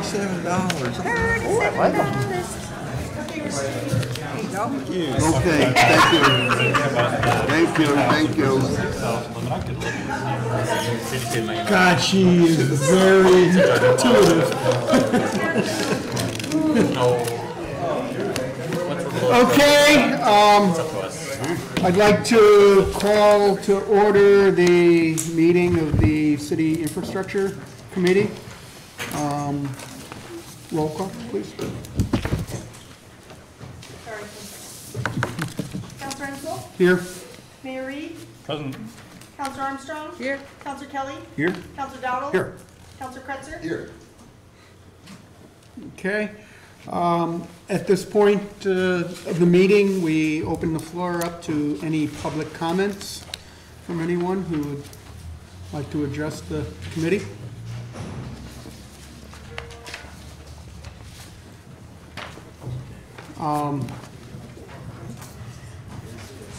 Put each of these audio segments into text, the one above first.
$37. Oh, I like them. Okay, thank you. Thank you, thank you. God, she is very intuitive. Okay, I'd like to call to order the meeting of the City Infrastructure Committee. Roll call, please. Councilor Ensel? Here. Mayor Reed? Present. Councilor Armstrong? Here. Councilor Kelly? Here. Councilor Dowdle? Here. Councilor Kretzer? Here. Okay. At this point of the meeting, we open the floor up to any public comments from anyone who would like to address the committee.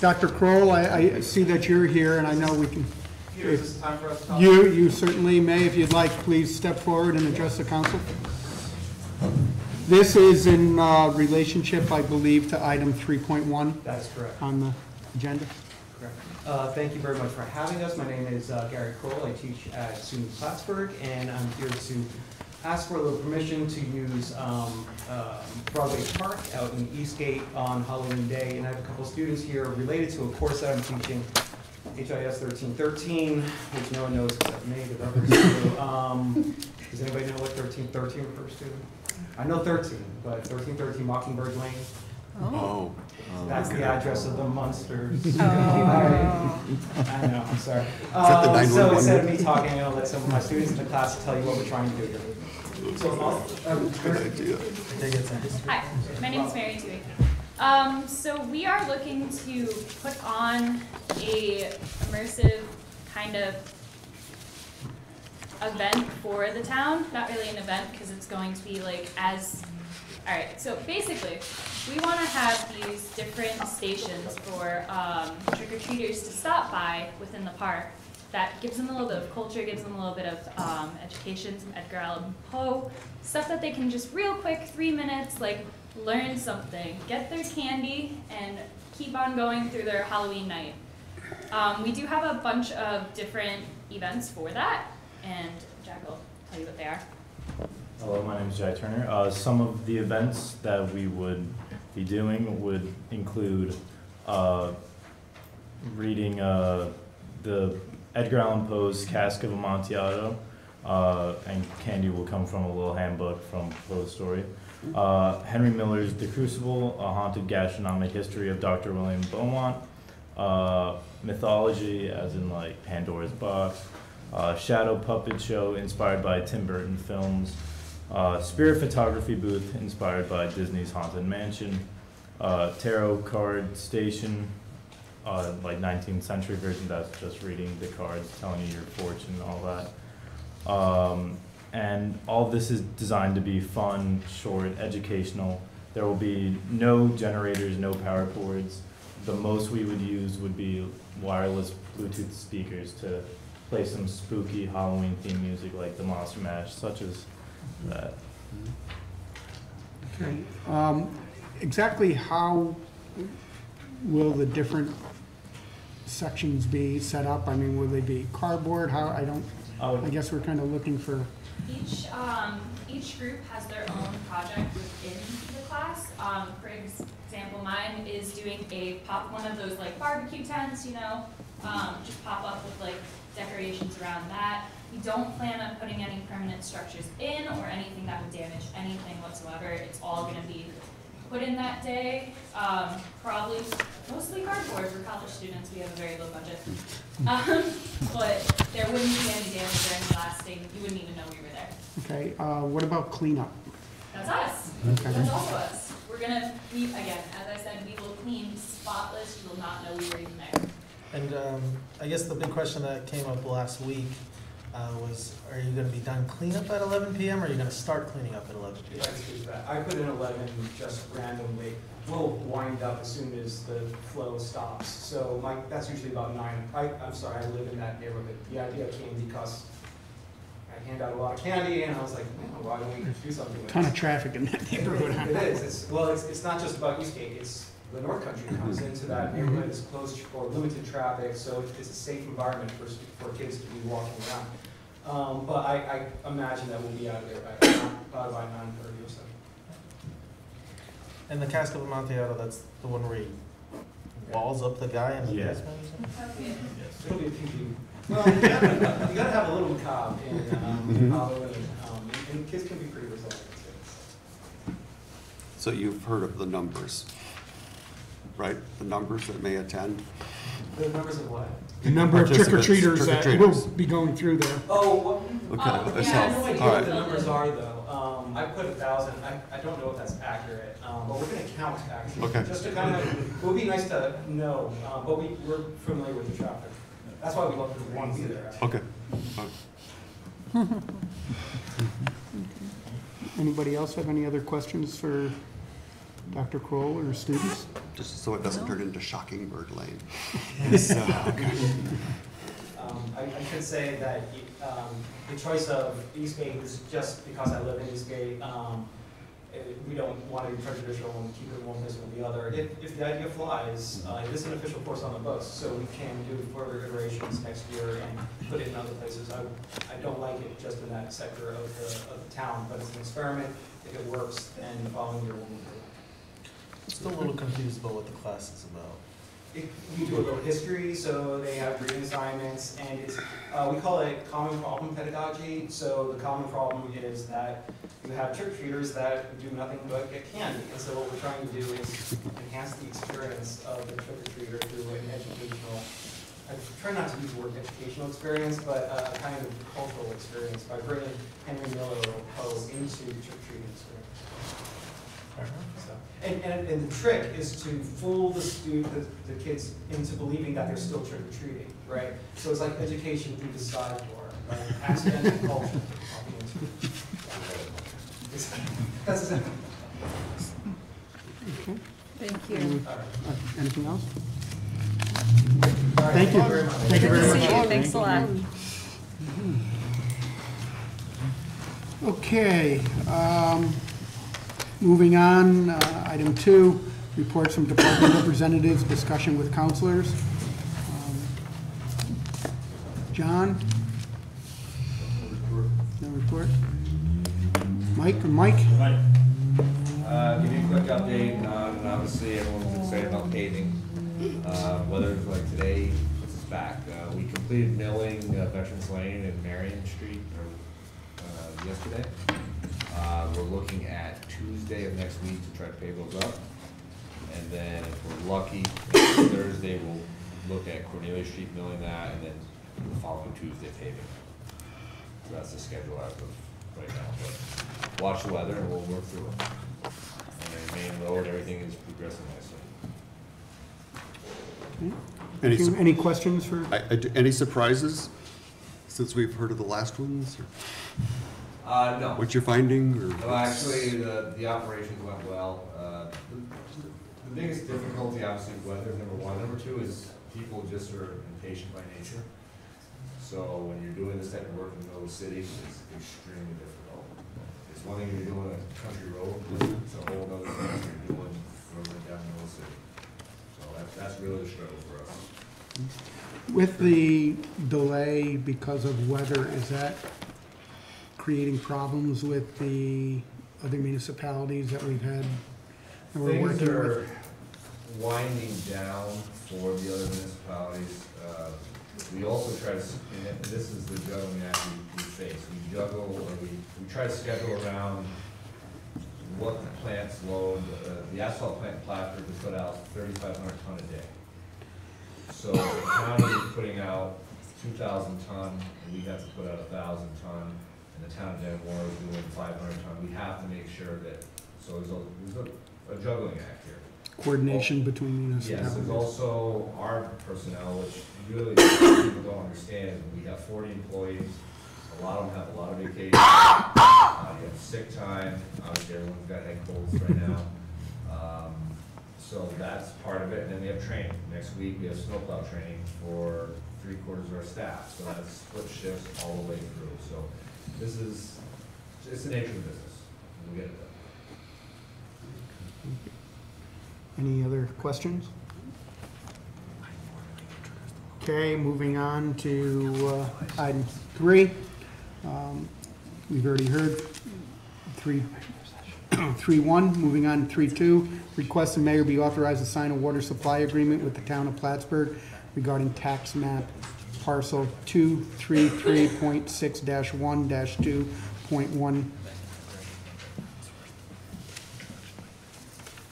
Dr. Kroll, I see that you're here, and I know we can. Is this time for us to talk? You certainly may. If you'd like, please step forward and address the council. This is in relationship, I believe, to item 3.1 That is correct. on the agenda. Correct. Thank you very much for having us. My name is Gary Kroll. I teach at SUNY Plattsburgh, and I'm here to ask for the permission to use Broadway Park out in Eastgate on Halloween Day. And I have a couple of students here related to a course that I'm teaching, HIS 1313, which no one knows except me, the others do. Does anybody know what 1313 refers to? I know 13, but 1313 Mockingbird Lane. Oh. That's the address of the Munsters. Oh. I know, I'm sorry. that the So 911? instead of me talking, I'm going to let some of my students in the class tell you what we're trying to do here. So, Good idea. Hi, my name is Mary Tui. So we are looking to put on a immersive kind of event for the town. Not really an event because it's going to be like all right, so basically we want to have these different stations for trick-or-treaters to stop by within the park. That gives them a little bit of culture, gives them a little bit of education, some Edgar Allan Poe, stuff that they can just real quick, 3 minutes, like learn something, get their candy, and keep on going through their Halloween night. We do have a bunch of different events for that, and Jack will tell you what they are. Hello, my name is Jack Turner. Some of the events that we would be doing would include reading the Edgar Allan Poe's Cask of Amontillado, and candy will come from a little handbook from Poe's story. Henry Miller's The Crucible, a haunted gastronomic history of Dr. William Beaumont. Mythology, as in like Pandora's Box. Shadow puppet show inspired by Tim Burton films. Spirit photography booth inspired by Disney's Haunted Mansion. Tarot card station, like 19th century version, that's just reading the cards, telling you your fortune and all that. And all of this is designed to be fun, short, educational. There will be no generators, no power cords. The most we would use would be wireless Bluetooth speakers to play some spooky Halloween theme music like the Monster Mash, such as that. Okay. Exactly how will the different sections be set up? I mean, will they be cardboard? How, I guess we're kind of looking for. Each group has their own project within the class. For example, mine is doing one of those like barbecue tents, you know, just pop up with like decorations around that. We don't plan on putting any permanent structures in or anything that would damage anything whatsoever. It's all going to be put in that day. Probably mostly cardboard for college students. We have a very low budget. But there wouldn't be any damage or any lasting. You wouldn't even know we were there. Okay. What about cleanup? That's us. Okay. That's also us. We're going to, again, as I said, we will clean spotless. You will not know we were even there. And I guess the big question that came up last week was, are you going to be done cleanup at 11 p.m. or are you going to start cleaning up at 11 p.m.? I put in 11 just randomly. We'll wind up as soon as the flow stops. So that's usually about 9. I'm sorry, I live in that neighborhood. The idea came because I hand out a lot of candy, and I was like, man, why don't we do something with Ton this? of traffic in that neighborhood. It is. It's not just about Eastgate. It's the North Country comes into that neighborhood. It's closed for limited traffic, so it's a safe environment for kids to be walking around. But I imagine that we'll be out of there by 9:30 or so. And the Cask of Amontillado, that's the one where he walls up the guy in the Yeah. basement or something? It'll be a PG. Well, you gotta have a little macabre in Halloween, and kids can be pretty resilient. So you've heard of the numbers, right? The numbers that may attend? The numbers of what? The number of trick-or-treaters that will Trick-or-treaters. be going through there. Oh, what? Okay, Oh, that's yeah. I have no helpful. idea All what the right. numbers are, though. I put 1,000. I don't know if that's accurate, but we're gonna count, actually. Okay. Just to kind of, it would be nice to know, but we're familiar with the traffic. That's why we love to want to be there. actually. Okay. All right. Anybody else have any other questions for Dr. Kroll or students? Just so it doesn't turn into Shocking Bird Lane. I should say that the choice of Eastgate is just because I live in Eastgate. We don't want to be prejudicial and keep it one place or the other. If the idea flies, it is an official course on the books, so we can do further iterations next year and put it in other places. I don't like it just in that sector of the town, but it's an experiment. If it works, then the following year we'll move it. I'm still a little confused about what the class is about. We do a little history, so they have reading assignments, and it's, we call it common problem pedagogy. So the common problem is that you have trick-or-treaters that do nothing but get candy. And so what we're trying to do is enhance the experience of the trick-or-treater through an educational, I try not to use the word educational experience, but a kind of cultural experience by bringing Henry Miller or Poe into the trick-or-treating experience. So, and the trick is to fool the kids into believing that they're still trick-or-treating, right? So it's like education through the side door, right? Accidental culture. That's exactly. Okay. Thank you. Anything else? All right, Thank you. very much. Thank you Good very to see much. you. Thanks a lot. Okay, moving on, item 2, reports from department representatives, discussion with counselors. John? No report? Mike? Give you a quick update on, obviously, everyone's excited about paving. Weather like today puts us back. We completed milling Veterans Lane and Marion Street yesterday. We're looking at Tuesday of next week to try to pave those up. And then if we're lucky, Thursday we'll look at Cornelia Street milling that, and then the following Tuesday paving. So that's the schedule as of right now. But watch the weather and we'll work through it. And then main road, everything is progressing nicely. Any questions for? Any surprises since we've heard of the last ones? Or No. what you're finding? Or Well, actually, the operations went well. The biggest difficulty, obviously, with weather is number one. Number two is people just are impatient by nature. So when you're doing this type of work in the middle of the city, it's extremely difficult. It's one thing you're doing a country road, but it's a whole other thing you're doing right down the middle of the city. So that's really the struggle for us. With the delay because of weather, is that creating problems with the other municipalities that we've had, that we're Things working are with? winding down for the other municipalities. We also try to, and this is the juggling act we face. We juggle, or we try to schedule around what the plants load. The asphalt plant in Plattsburgh has put out 3,500 ton a day. So the county is putting out 2,000 ton, and we have to put out 1,000 ton, and the town of Denver is doing 500 ton. We have to make sure that, so there's a juggling act here. Coordination between Yes, municipalities? there's also our personnel, which really people don't understand. We have 40 employees, a lot of them have a lot of vacation. You have sick time, obviously everyone's got head colds right now. So that's part of it, and then we have training. Next week, we have snowplow training for 3/4 of our staff, so that's split shifts all the way through. So it's the nature of the business. We'll get it done. Any other questions? Okay, moving on to item 3. We've already heard 3.1. Moving on to 3.2. Request the mayor be authorized to sign a water supply agreement with the town of Plattsburgh regarding tax map parcel 233.6-1-2.1.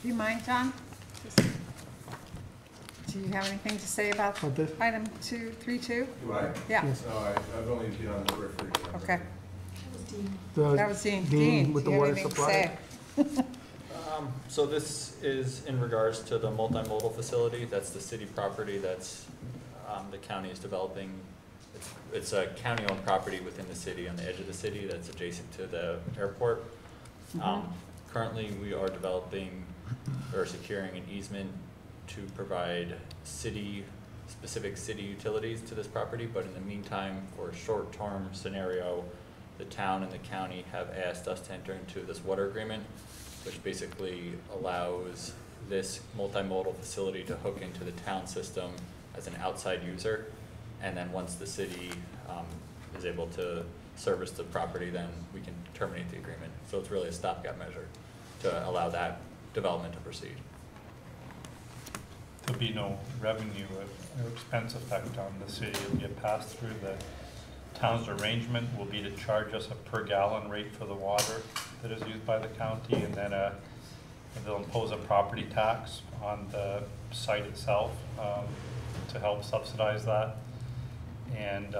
Do you mind, John? Do you have anything to say about About this? item 232? Do I? Yeah, Yes. No, I've only been on the referee. okay. The That was Dean. Dean with the do you have water anything to supply. say? So this is in regards to the multimodal facility. That's the city property that's, the county is developing. It's a county-owned property within the city, on the edge of the city, that's adjacent to the airport. Currently, we are developing or securing an easement to provide specific city utilities to this property, but in the meantime, for a short-term scenario, the town and the county have asked us to enter into this water agreement, which basically allows this multimodal facility to hook into the town system as an outside user. And then once the city is able to service the property, then we can terminate the agreement. So it's really a stopgap measure to allow that development to proceed. There'll be no revenue or expense effect on the city. It'll get passed through. The town's arrangement will be to charge us a per gallon rate for the water that is used by the county, and then they'll impose a property tax on the site itself to help subsidize that. And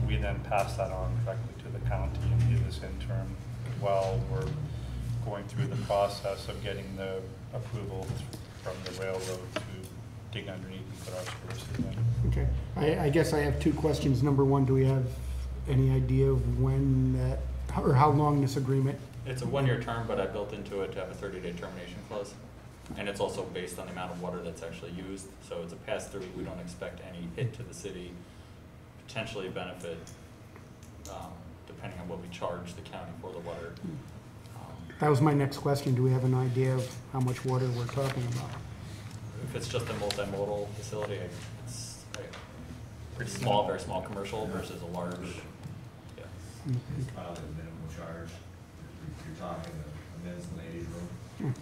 we then pass that on directly to the county. And in this interim, while we're going through the process of getting the approval from the railroad to dig underneath and put our services in. Okay, I guess I have 2 questions. Number 1, do we have any idea of when that, or how long this agreement? It's a 1-year term, but I built into it to have a 30-day termination clause. And it's also based on the amount of water that's actually used. So it's a pass-through. We don't expect any hit to the city, potentially benefit, depending on what we charge the county for the water. That was my next question. Do we have an idea of how much water we're talking about? If it's just a multimodal facility, it's pretty small, very small commercial versus a large, yeah. Probably a minimum charge. You're talking a men's and ladies room.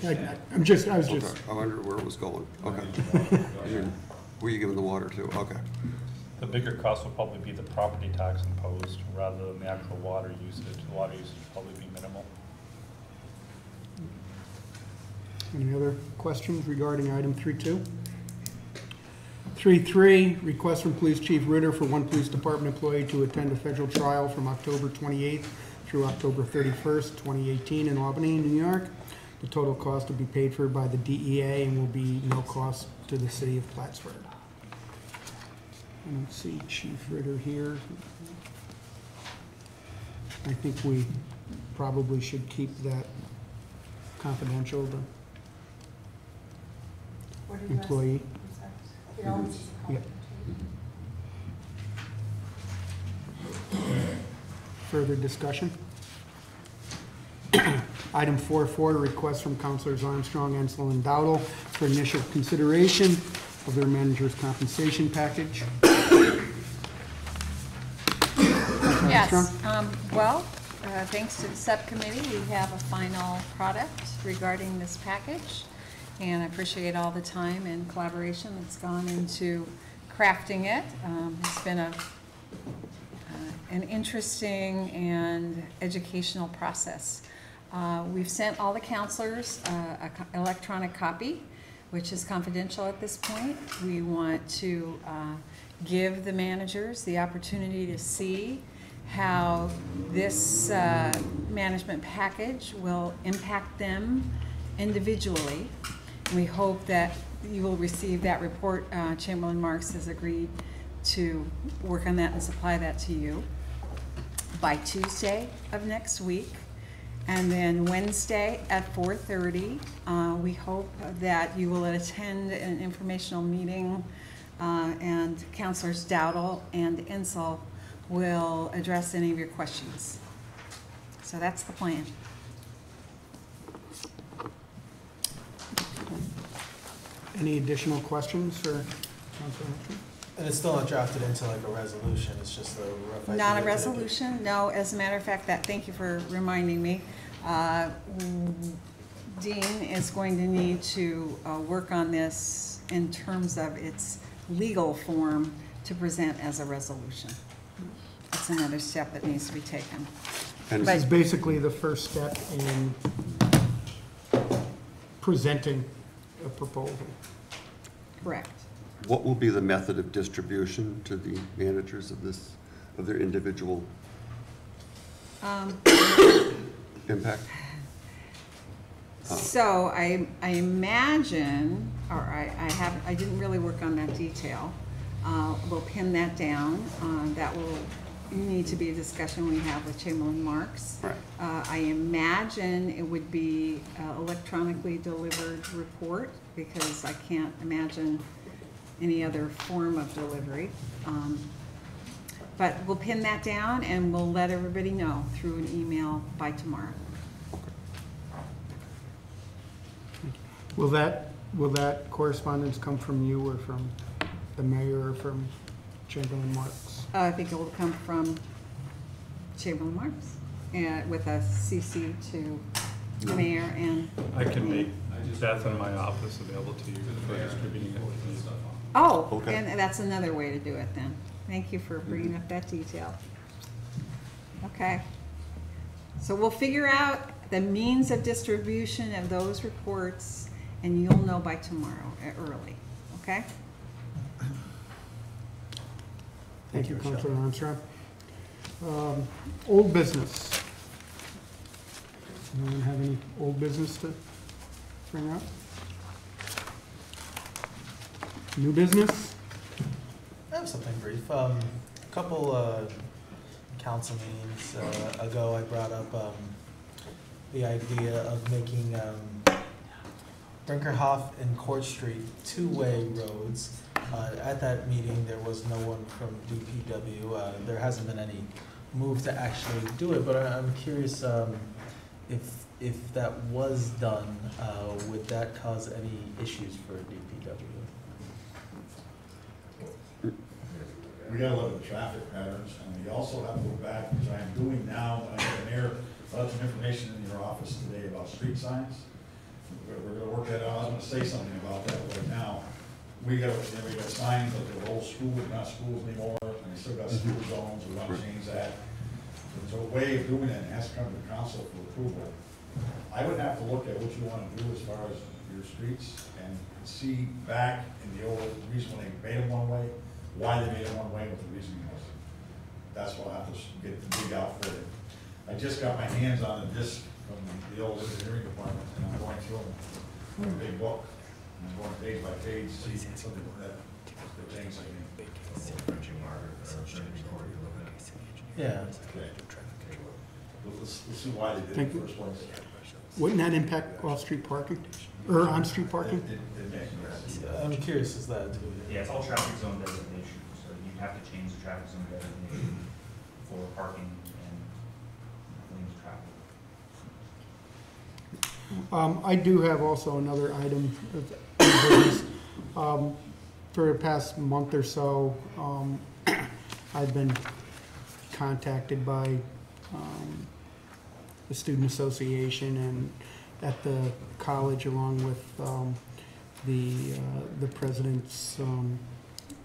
Okay, I was just, Okay, I wonder where it was going. Okay. Were you giving the water to? Okay. The bigger cost will probably be the property tax imposed rather than the actual water usage. The water usage will probably be minimal. any other questions regarding item 3.2? 3.3, request from Police Chief Ritter for 1 police department employee to attend a federal trial from October 28th through October 31st, 2018 in Albany, New York. The total cost will be paid for by the DEA and will be no cost to the city of Plattsburgh. I don't see Chief Ritter here. I think we probably should keep that confidential, the What did you ask? employee. It always is a Yeah. Further discussion? Item 4.4, request from Councilors Armstrong, Ensel, and Dowdle for initial consideration of their manager's compensation package. Yes, Armstrong? well, thanks to the subcommittee, we have a final product regarding this package. And I appreciate all the time and collaboration that's gone into crafting it. It's been an interesting and educational process. We've sent all the counselors an electronic copy, which is confidential at this point. We want to give the managers the opportunity to see how this management package will impact them individually. We hope that you will receive that report. Chamberlain Marks has agreed to work on that and supply that to you by Tuesday of next week. And then Wednesday at 4:30, we hope that you will attend an informational meeting and Councilors Dowdle and Ensel will address any of your questions. So that's the plan. Any additional questions for Councilor Armstrong? And it's still not drafted into like a resolution, it's just a rough idea. Not a to- resolution, no. As a matter of fact, thank you for reminding me. Dean is going to need to work on this in terms of its legal form to present as a resolution. That's another step that needs to be taken. And This is basically the first step in presenting a proposal. Correct. what will be the method of distribution to the managers of this, of their individual impact? So I imagine, or I didn't really work on that detail. We'll pin that down. That will need to be a discussion we have with Chamberlain Marks. Right. I imagine it would be electronically delivered report, because I can't imagine any other form of delivery. But we'll pin that down and we'll let everybody know through an email by tomorrow. Will that correspondence come from you or from the mayor or from Chamberlain Marks? I think it will come from Chamberlain Marks, and with a CC to the mayor and I can me. make Beth in my office available to you for distributing it. Oh, Okay. and that's another way to do it then. Thank you for bringing up that detail. Okay. So we'll figure out the means of distribution of those reports, and you'll know by tomorrow, early, okay? Thank you, Councilor Armstrong. Old business. Anyone have any old business to bring up? New business? I have something brief. A couple council meetings ago, I brought up the idea of making Brinkerhoff and Court Street two-way roads. At that meeting, there was no one from DPW. There hasn't been any move to actually do it, but I'm curious if that was done, would that cause any issues for DPW? We gotta look at the traffic patterns, and we also have to go back, which I am doing now, when I'm the mayor, I have some information in your office today about street signs. We're gonna work that out. I was gonna say something about that right now. We got signs that they're old schools, not schools anymore, and we still got school zones, we wanna change that. There's a way of doing it, and it has to come to the council for approval. I would have to look at what you wanna do as far as your streets, and see back in the old reason when they made them one way, why they made it one way, what the reasoning was. That's what I'll have to dig out for you. I just got my hands on a disc from the old engineering department, and I'm going through them, in a big book. And I'm going page by page, see something that, the things I can. Yeah. Okay. Let's see why they did it Thank in you. the first place. Wouldn't that impact off-street parking? Or on-street parking? It makes sense. I'm curious as that too. Yeah, it's all traffic zone designation, so you have to change the traffic zone designation for parking and lanes of traffic. I do have also another item of business. For the past month or so, I've been contacted by the Student Association and at the college, along with the president's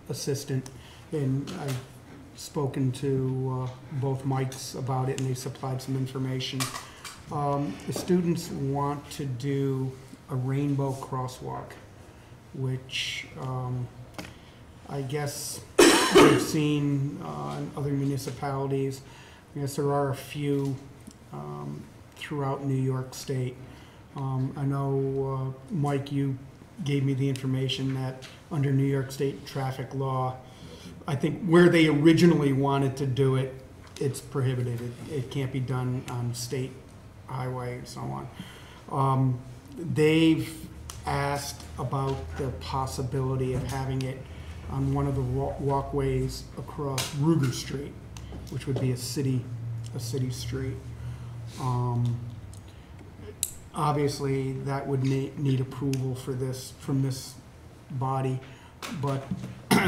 assistant, and I've spoken to both Mikes about it, and they supplied some information. The students want to do a rainbow crosswalk, which I guess they've seen in other municipalities. I guess there are a few throughout New York State. I know, Mike, you gave me the information that under New York State traffic law, I think where they originally wanted to do it, it's prohibited. It can't be done on state highway and so on. They've asked about the possibility of having it on one of the walkways across Ruger Street. which would be a city street. Obviously, that would need approval for this, from this body, but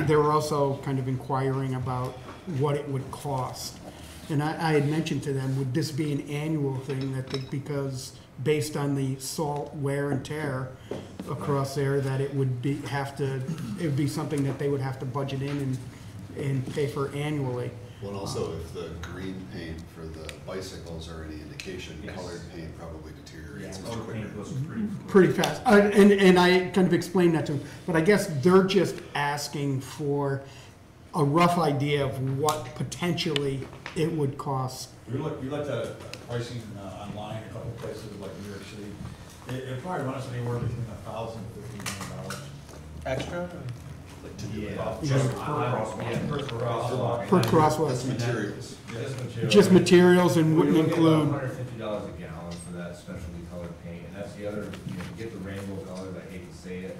they were also kind of inquiring about what it would cost. And I had mentioned to them, would this be an annual thing, that because based on the salt wear and tear across there, that it would be, it would be something that they would have to budget in and pay for annually. Well, and also if the green paint for the bicycles are any indication, Yes. Colored paint probably deteriorates much Color quicker. paint goes Pretty fast. And I kind of explained that to them, but I guess they're just asking for a rough idea of what potentially it would cost. We looked at pricing online, a couple places like New York City. It probably runs anywhere between $1,000 to $1,500. Extra? Like to do it. Per crosswalk. That's materials. Just materials and wouldn't We're looking include, at $150 a gallon for that specialty colored paint, and that's the other, you know, to get the rainbow colors, I hate to say it,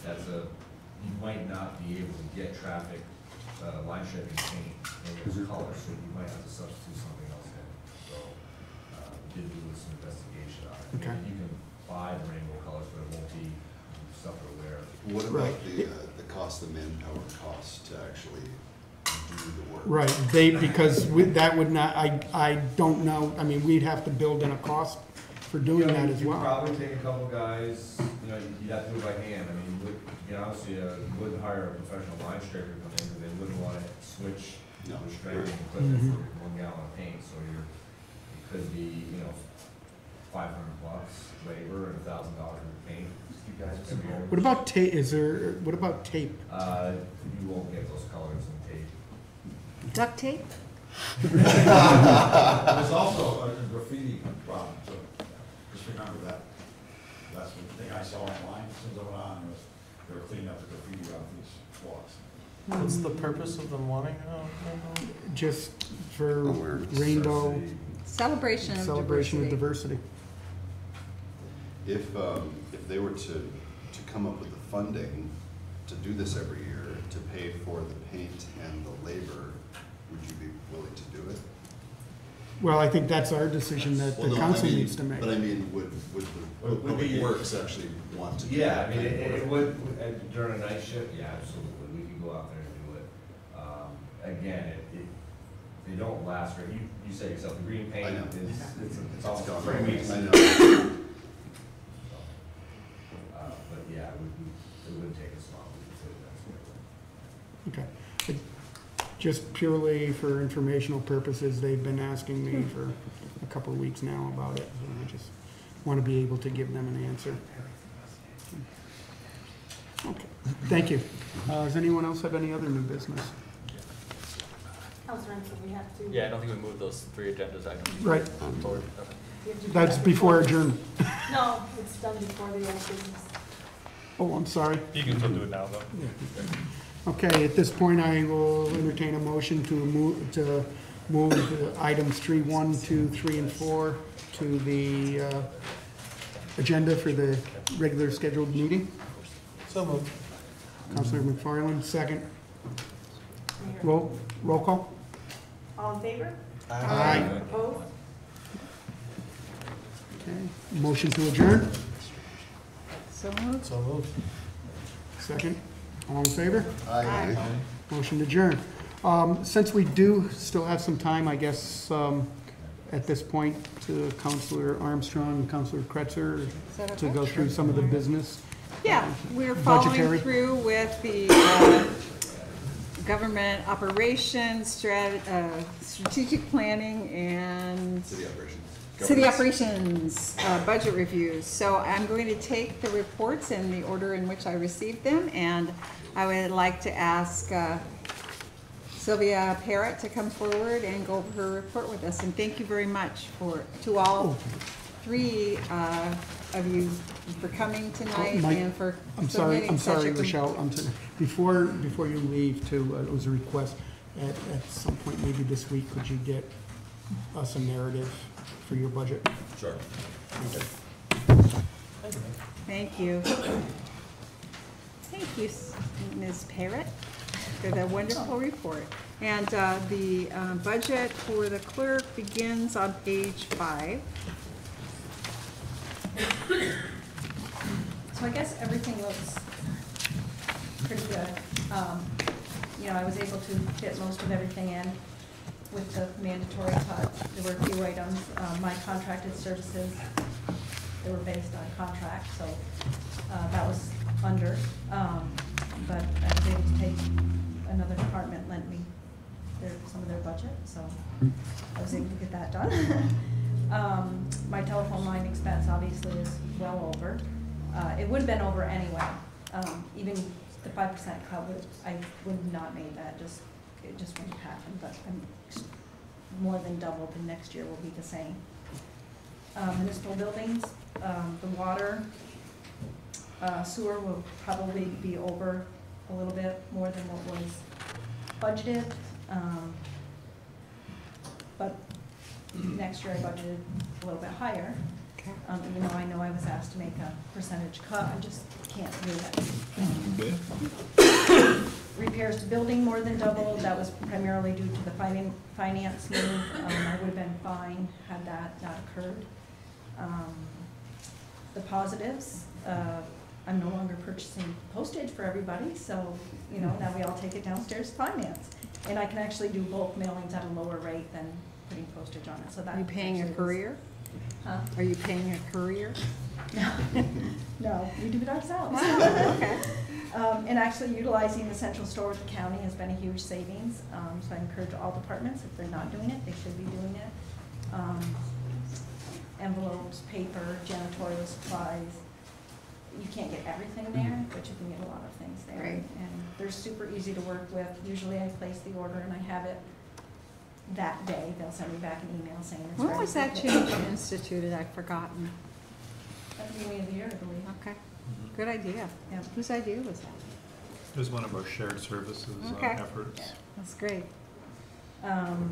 you might not be able to get traffic, line striping paint in those colors, so you might have to substitute something else in. So, we did do some investigation on it. Okay. You can buy the rainbow colors, but it won't be stuff to wear. What about Right. the cost, the manpower cost to actually do the work? right, because that would not, I don't know, I mean, we'd have to build in a cost for doing that as You'd well. probably take a couple guys, you know, you'd have to do it by hand. I mean, you would, to be honest with you, you wouldn't hire a professional line scraper to come in, because they wouldn't want to switch No. the striping equipment Mhm. for 1 gallon of paint, so it could be, you know, $500 labor and $1,000 in paint. You guys can go. What about tape, what about tape? You won't get those colors in tape. Duct tape? There's also a graffiti problem, so just remember that. That's the thing I saw online, as soon as I went on, they were cleaning up the graffiti off these walks. What's the purpose of them wanting? Just for Awareness. rainbow Celebration of diversity. If they were to come up with the funding to do this every year, to pay for the paint and the labor, would you be willing to do it? Well, I think that's our decision that Well, the no, I council mean- needs to make. But I mean, would the Would Public be- Works actually want to do Yeah, that? I mean, kind of it work? would, during a night shift, yeah, absolutely, we could go out there and do it. Again, they don't last, right, you said yourself, the green I paint know. it's almost gone. 3 weeks. I know. But yeah, it would take us long to do that. Okay. Just purely for informational purposes, they've been asking me for a couple of weeks now about it, so I just want to be able to give them an answer. Okay, thank you. Does anyone else have any other new business? Councilor Renzo, we have to. Yeah, I don't think we moved those 3 agendas items. Right. Forward. Okay. we have to do That's that before adjournment. No, it's done before the old business. Oh, I'm sorry. You can still do it now, though. Okay, at this point, I will entertain a motion to move items 3.1, 2, 3, and 4 to the agenda for the regular scheduled meeting. So moved. Councilor McFarland, second. Mayor. Roll call? All in favor? Aye. Opposed? Okay, motion to adjourn, So moved. So moved. second. All in favor? Aye. Motion to adjourn. Since we do still have some time, I guess, at this point, to Councilor Armstrong and Councilor Kretzer Is that okay? to go through some of the business. Yeah, we're following Budgetary. through with the government operations, strategic planning, and City operations. city Governance. operations budget reviews. So I'm going to take the reports in the order in which I received them, and I would like to ask Sylvia Parrott to come forward and go over her report with us. And thank you very much to all 3 of you for coming tonight Mike, and for I'm sorry, submitting such a Rochelle, before you leave too, it was a request, at some point, maybe this week, could you get us a narrative for your budget? Sure. Thank you. Thank you, Ms. Parrott. for the wonderful report. And the budget for the clerk begins on page 5. So I guess everything looks pretty good. You know, I was able to fit most of everything in with the mandatory cut. There were a few items. My contracted services, they were based on contract, so that was under. But I was able to take, another department lent me some of their budget, so I was able to get that done. My telephone line expense obviously is well over. It would have been over anyway. Even the 5% cut would, I would not made that, it just wouldn't happen, but I'm more than doubled, and next year will be the same. Municipal buildings, the water, sewer will probably be over a little bit more than what was budgeted. But next year I budgeted a little bit higher. Even though I know I was asked to make a percentage cut, I just can't do it. Repairs to building more than doubled. That was primarily due to the finance move. I would have been fine had that not occurred. The positives, I'm no longer purchasing postage for everybody, so you know, now we all take it downstairs to finance. And I can actually do bulk mailings at a lower rate than putting postage on it. So that. Are you paying a courier? Huh? Are you paying a courier? No, no, we do it ourselves. Okay. And actually utilizing the central store with the county has been a huge savings. So I encourage all departments, if they're not doing it, they should be doing it. Envelopes, paper, janitorial supplies. You can't get everything there, but you can get a lot of things there. Right. And they're super easy to work with. Usually I place the order and I have it that day. They'll send me back an email saying it's ready. When was that change instituted? I've forgotten. At the beginning of the year, I believe. Okay. Good idea. Yeah. Whose idea was that? It was one of our shared services efforts. Yeah, that's great. The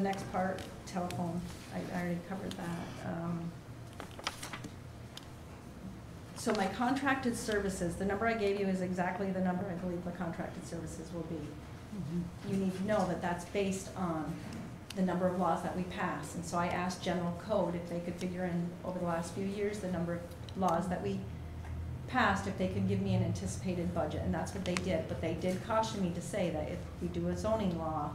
next part, telephone, I already covered that. So my contracted services, the number I gave you is exactly the number I believe the contracted services will be. You need to know that that's based on the number of laws that we pass. And so I asked General Code if they could figure in, over the last few years, the number of laws that we passed, if they could give me an anticipated budget, and that's what they did. But they did caution me to say that if we do a zoning law,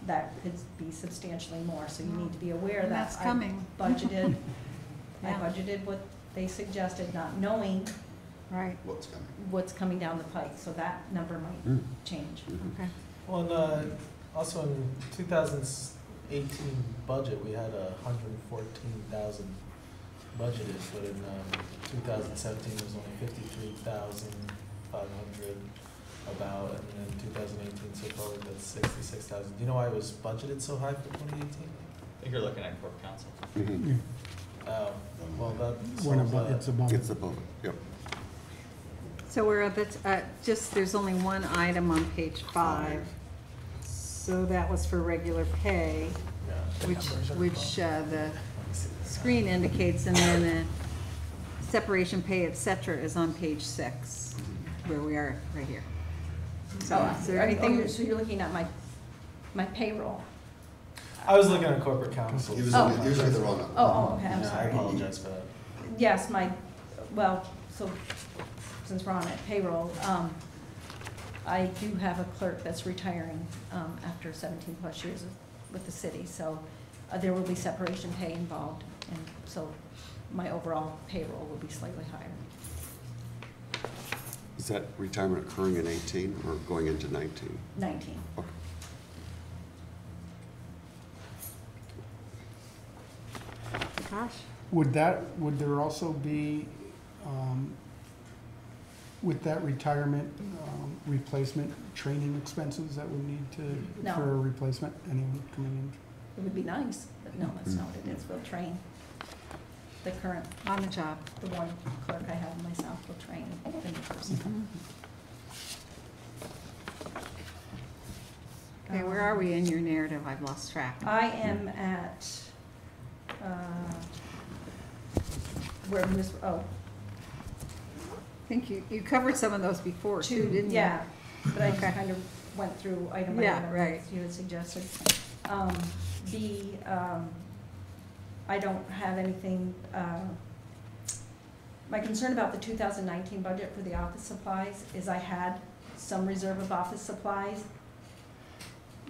that could be substantially more. So you need to be aware that that's coming. I budgeted, I budgeted what they suggested, not knowing what's coming down the pike. So that number might change. Okay. Well, and also in 2018 budget, we had 114,000 budgeted, but in 2017 it was only 53,500 about, and then 2018 so far we've got 66,000. Do you know why it was budgeted so high for 2018? I think you're looking at corp council. Oh, well, that's it's above. It's above it, yep. So we're just, there's only one item on page 5. So that was for regular pay, which the screen indicates, and then the separation pay, et cetera, is on page 6, where we are right here. So is there anything? So you're looking at my payroll. I was looking at corporate council. He was looking at the wrong one. Oh, okay, I'm I sorry. apologize for that. Yes, so since we're on it, payroll, I do have a clerk that's retiring after 17 plus years with the city, so there will be separation pay involved, and so my overall payroll will be slightly higher. Is that retirement occurring in 18 or going into 19? 19. Okay. Gosh. Would there also be, with that retirement replacement training expenses that would need to, for a replacement, anyone coming in? It would be nice, but no, that's not what it is. We'll train the current, on the job, the one clerk I have myself will train the new person. Okay, where are we in your narrative? I've lost track. I am at, where municipal, think you covered some of those before too, didn't you? Yeah, but I just Okay. kind of went through item by Yeah, item right. as you had suggested. I don't have anything, my concern about the 2019 budget for the office supplies is I had some reserve of office supplies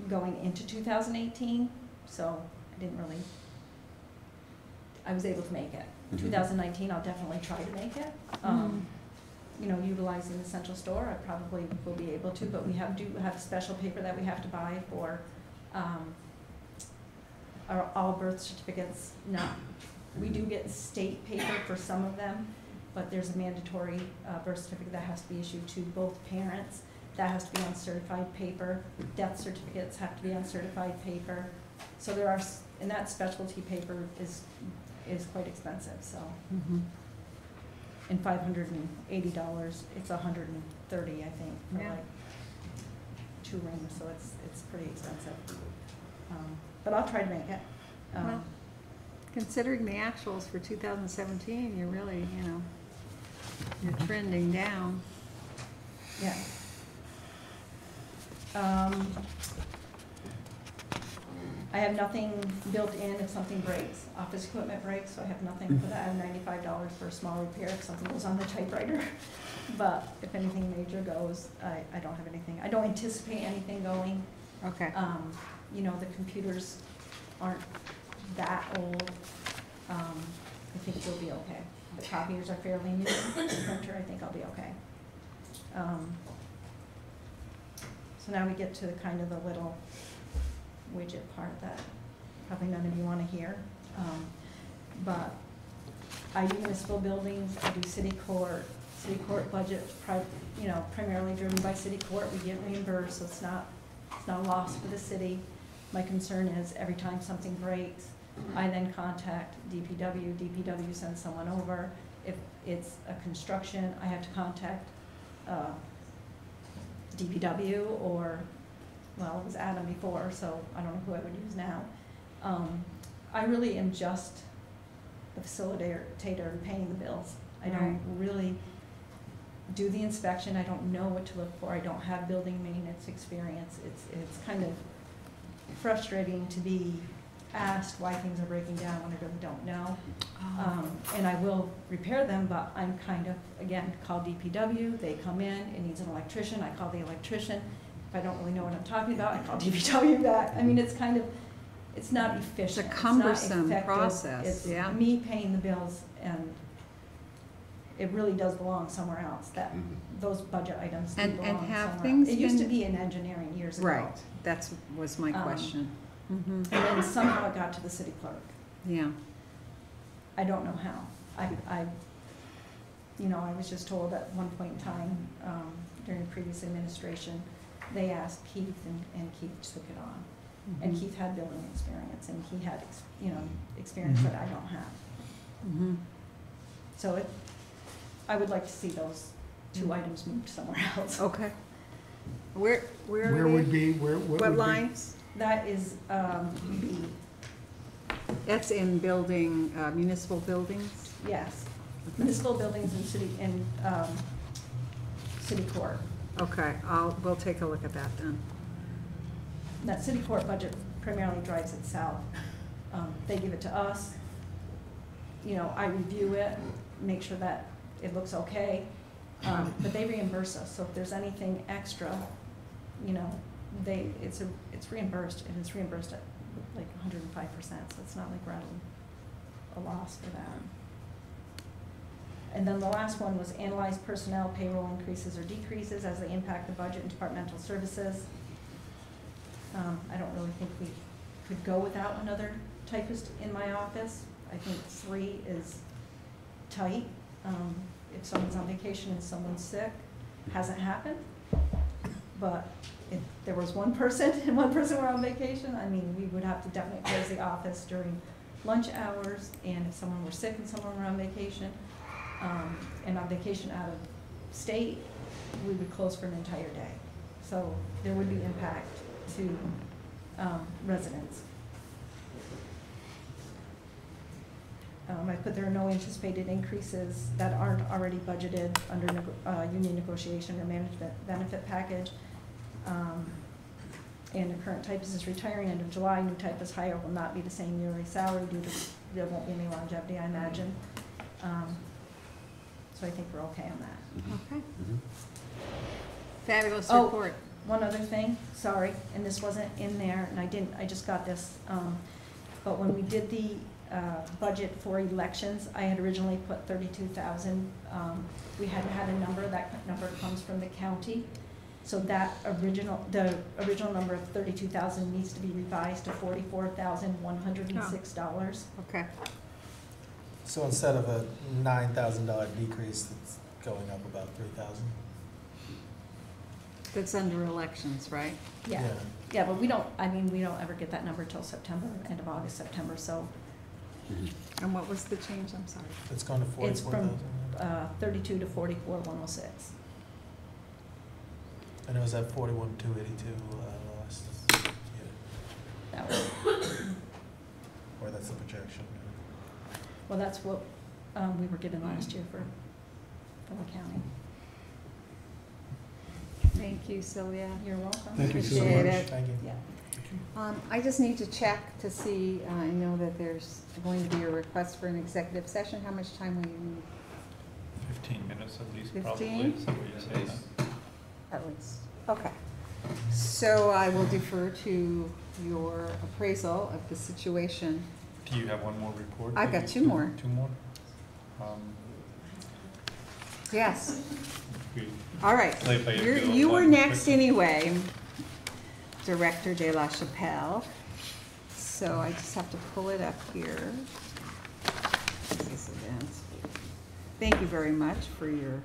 going into 2018, so I didn't really, I was able to make it. 2019, I'll definitely try to make it. You know, utilizing the central store, I probably will be able to, but we do have special paper that we have to buy for all birth certificates. We do get state paper for some of them, but there's a mandatory birth certificate that has to be issued to both parents. That has to be on certified paper. Death certificates have to be on certified paper. So there are, and that specialty paper is quite expensive, so. And $580, it's $130, I think, for Yeah. like 2 rooms, so it's pretty expensive. But I'll try to make it. Well, considering the actuals for 2017, you're really, you're trending down. Yeah. I have nothing built in if something breaks, office equipment breaks, so I have nothing for that. I have $95 for a small repair if something goes on the typewriter. But if anything major goes, I don't have anything. I don't anticipate anything going. Okay. You know, the computers aren't that old. I think we'll be okay. The copiers are fairly new. The printer, I think I'll be okay. So now we get to kind of the little widget part that probably none of you want to hear. But I do municipal buildings, I do city court. City court budget, primarily driven by city court. We get reimbursed, so it's not a loss for the city. My concern is every time something breaks, I then contact DPW. DPW sends someone over. If it's a construction, I have to contact DPW or, well, it was Adam before, so I don't know who I would use now. I really am just the facilitator and paying the bills. I don't really do the inspection. I don't know what to look for. I don't have building maintenance experience. It's kind of frustrating to be asked why things are breaking down when I really don't know. And I will repair them, but I'm kind of, again, call DPW, they come in, it needs an electrician, I call the electrician. If I don't really know what I'm talking about, I call DPW back. I mean, it's kind of, it's not efficient. It's a cumbersome process, It's yeah. me paying the bills, and it really does belong somewhere else, that those budget items do And belong have somewhere things else. It used to been- be in engineering years ago. Right, that was my question. And then somehow it got to the city clerk. Yeah. I don't know how. I was just told at one point in time, during previous administration, they asked Keith, and Keith took it on. And Keith had building experience, and he had, experience that I don't have. So I would like to see those 2 items moved somewhere else. Okay. Where Where would be, where, what would be? What lines? That is, That's in building, municipal buildings? yes, municipal buildings and city court. Okay, we'll take a look at that then. That city court budget primarily drives itself. They give it to us. I review it, make sure that it looks okay, but they reimburse us. So if there's anything extra, it's reimbursed, and it's reimbursed at like 105%. So it's not like we're at a loss for that. And then the last one was analyze personnel payroll increases or decreases as they impact the budget and departmental services. I don't really think we could go without another typist in my office. I think 3 is tight. If someone's on vacation and someone's sick, hasn't happened. But if there was one person and one person were on vacation, I mean, we would have to definitely close the office during lunch hours. And if someone were sick and someone were on vacation, and on vacation out of state, we would close for an entire day. So there would be impact to residents. I put there are no anticipated increases that aren't already budgeted under union negotiation or management benefit package. And the current typist is retiring end of July. New typist hire will not be the same yearly salary due to, there won't be any longevity, I imagine. So I think we're okay on that. Okay. Fabulous Oh, report. one other thing, sorry, and this wasn't in there, and I just got this. But when we did the budget for elections, I had originally put 32,000. We hadn't had a number. That number comes from the county. So that the original number of 32,000 needs to be revised to $44,106. Okay. So instead of a $9,000 decrease, it's going up about 3,000? That's under elections, right? Yeah. Yeah, but we don't ever get that number till September, end of August, September, so. And what was the change? I'm sorry. It's gone to 44,000? It's from 32 to 44,106. And it was at 41,282 last year. That was, Or that's the projection. well, that's what we were given last year from the county. Thank you, Sylvia. You're welcome. Thank you so Appreciate much. it. Thank you. Yeah. I just need to check to see, I know that there's going to be a request for an executive session. How much time will you need? 15 minutes at least, 15? probably. Is that what you're saying? At least. Okay. So I will defer to your appraisal of the situation. Do you have one more report? I've got two more. Two more? Yes. we- All right. Play by your bill, You were then next quickly. anyway, Director De La Chapelle. So I just have to pull it up here. These events. Thank you very much for your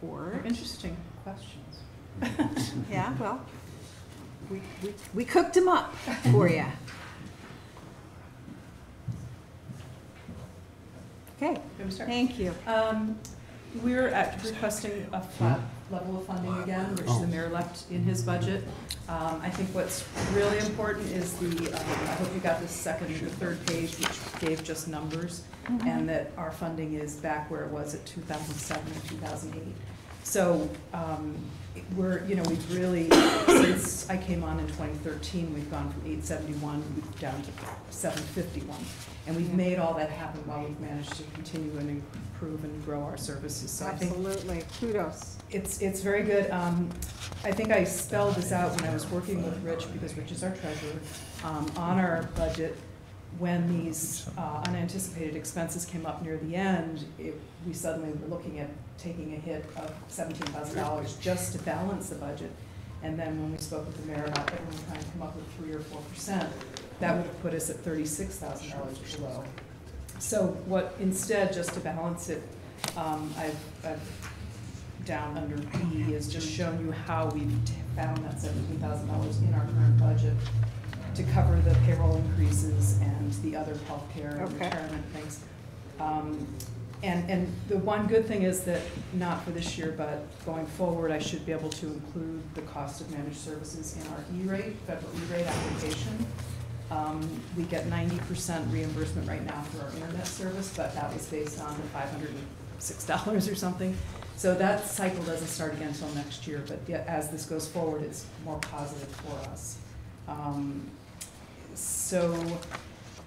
report. Interesting questions. Yeah, well, we cooked them up for you. Okay, thank you. We're requesting a flat level of funding again, which the mayor left in his budget. I think what's really important is I hope you got the second and the third page, which gave just numbers, and that our funding is back where it was at 2007 and 2008. So we've really, since I came on in 2013, we've gone from 871 down to 751. And we've made all that happen while we've managed to continue and improve and grow our services. So Absolutely, kudos. It's very good. I think I spelled this out when I was working with Rich, because Rich is our treasurer, on our budget. When these unanticipated expenses came up near the end, we suddenly were looking at taking a hit of $17,000 just to balance the budget. And then when we spoke with the mayor about everyone trying to come up with 3 or 4%, that would have put us at $36,000 below. So instead, just to balance it, I've down under B is just shown you how we've found that $17,000 in our current budget to cover the payroll increases and the other healthcare and retirement things. And the one good thing is that, not for this year, but going forward, I should be able to include the cost of managed services in our E-rate, federal E-rate application. We get 90% reimbursement right now for our internet service, but that was based on $506 or something. So that cycle doesn't start again until next year, but yet as this goes forward, it's more positive for us. So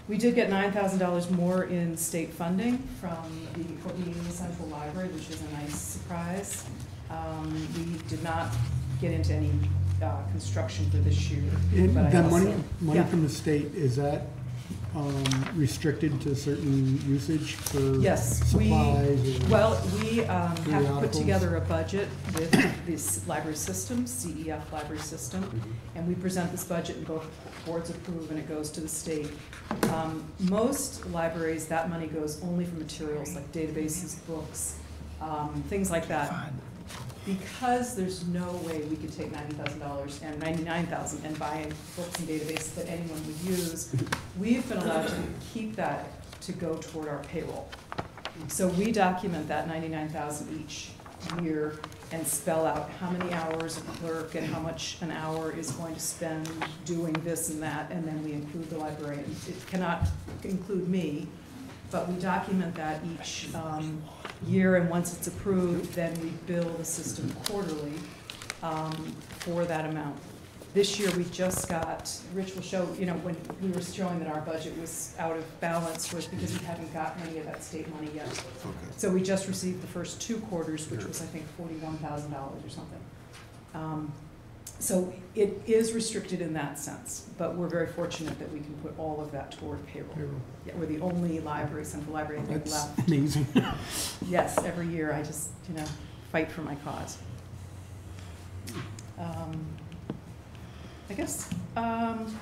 we did get $9,000 more in state funding from the Fort Meade Central Library, which is a nice surprise. We did not get into any construction for this year. And but I that also- money Yeah. from the state, is that restricted to certain usage for Yes, supplies? we have to put periodicals? together a budget with this library system, CEF library system, and we present this budget and both boards approve and it goes to the state. Most libraries, that money goes only for materials like databases, books, things like that. Because there's no way we could take $90,000 and $99,000 and buy books and databases that anyone would use, we've been allowed to keep that to go toward our payroll. So we document that $99,000 each year and spell out how many hours a clerk and how much an hour is going to spend doing this and that, and then we include the librarian. It cannot include me, But we document that each year, and once it's approved, then we bill the system quarterly for that amount. This year, we just got, Rich will show, you know, when we were showing that our budget was out of balance was because we hadn't gotten any of that state money yet. Okay. So we just received the first 2 quarters, which was, I think, $41,000 or something. So it is restricted in that sense, but we're very fortunate that we can put all of that toward payroll. Yeah, we're the only library, central library, I think, That's left. amazing. Yes, every year I just, you know, fight for my cause. I guess, and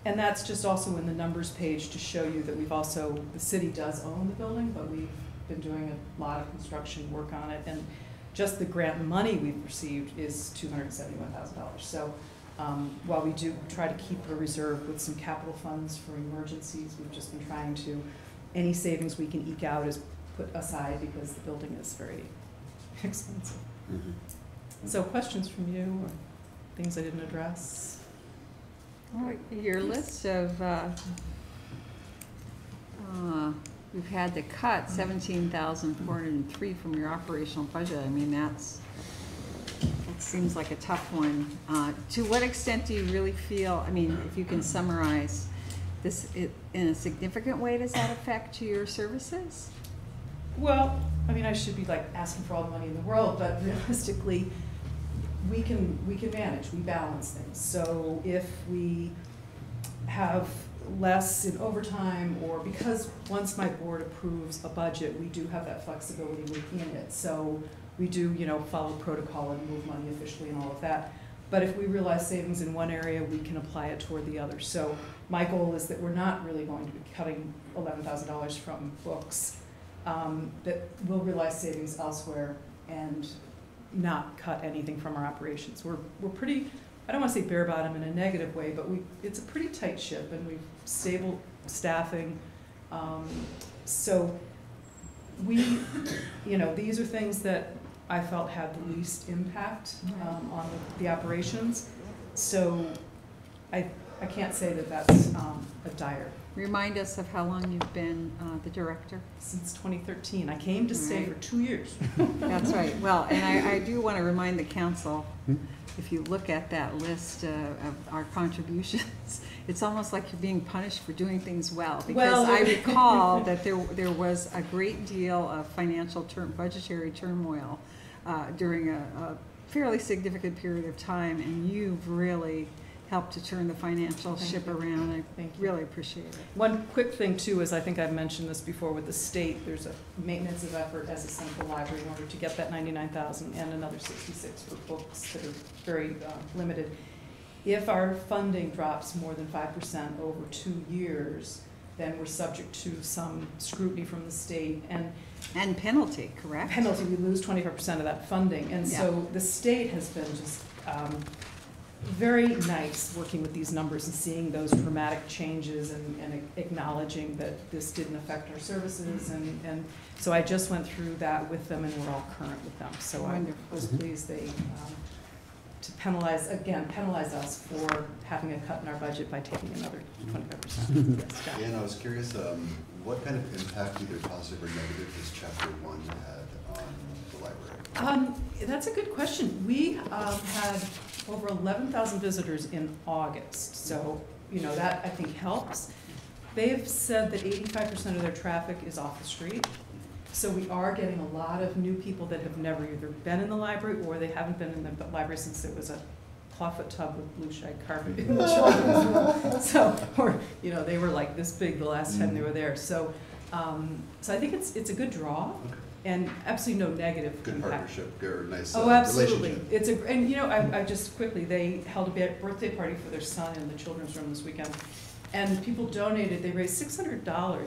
that's just also in the numbers page to show you that we've also, the city does own the building, but we've been doing a lot of construction work on it, and just the grant money we've received is $271,000. So while we do try to keep a reserve with some capital funds for emergencies, we've just been trying to, any savings we can eke out is put aside because the building is very expensive. Mhm. So questions from you or things I didn't address? All right, your list of, you've had to cut 17,403 from your operational budget. I mean, that seems like a tough one. To what extent do you really feel, I mean, if you can summarize this, in a significant way, does that affect your services? Well, I mean, I should be like asking for all the money in the world, but realistically, we can manage, we balance things. So if we have less in overtime, or because once my board approves a budget, we do have that flexibility within it. So we do, you know, follow protocol and move money officially and all of that. But if we realize savings in one area, we can apply it toward the other. So my goal is that we're not really going to be cutting $11,000 from books, that we'll realize savings elsewhere and not cut anything from our operations. We're pretty, I don't want to say bare bottom in a negative way, but it's a pretty tight ship, and we've stable staffing. So we, you know, these are things that I felt had the least impact on the operations. So I can't say that that's a dire. Remind us of how long you've been the director. Since 2013. I came to stay for 2 years. That's right. Well, and I do want to remind the council, if you look at that list of our contributions, it's almost like you're being punished for doing things well. Because I recall that there was a great deal of financial budgetary turmoil during a fairly significant period of time, and you've really helped to turn the financial ship around. I really appreciate it. One quick thing too is, I think I've mentioned this before with the state, there's a maintenance of effort as a central library in order to get that 99,000 and another 66 for books that are very limited. If our funding drops more than 5% over 2 years, then we're subject to some scrutiny from the state and penalty, correct? Penalty, we lose 25% of that funding. And so the state has been just very nice working with these numbers and seeing those dramatic changes and acknowledging that this didn't affect our services. And so I just went through that with them, and we're all current with them. So I was pleased they, to penalize us for having a cut in our budget by taking another 25%. Yes, John. And I was curious, what kind of impact, either positive or negative, has Chapter 1 had on the library? That's a good question. We had over 11,000 visitors in August, so you know that I think helps. They've said that 85% of their traffic is off the street, so we are getting a lot of new people that have never either been in the library or they haven't been in the library since there was a clawfoot tub with blue shag carpet in the children's room. So, or you know, they were like this big the last time they were there. So, so I think it's a good draw. Okay. And absolutely no negative Good impact. partnership, or nice Oh, absolutely. relationship. It's and you know, I just quickly, they held a birthday party for their son in the children's room this weekend. And people donated, they raised $600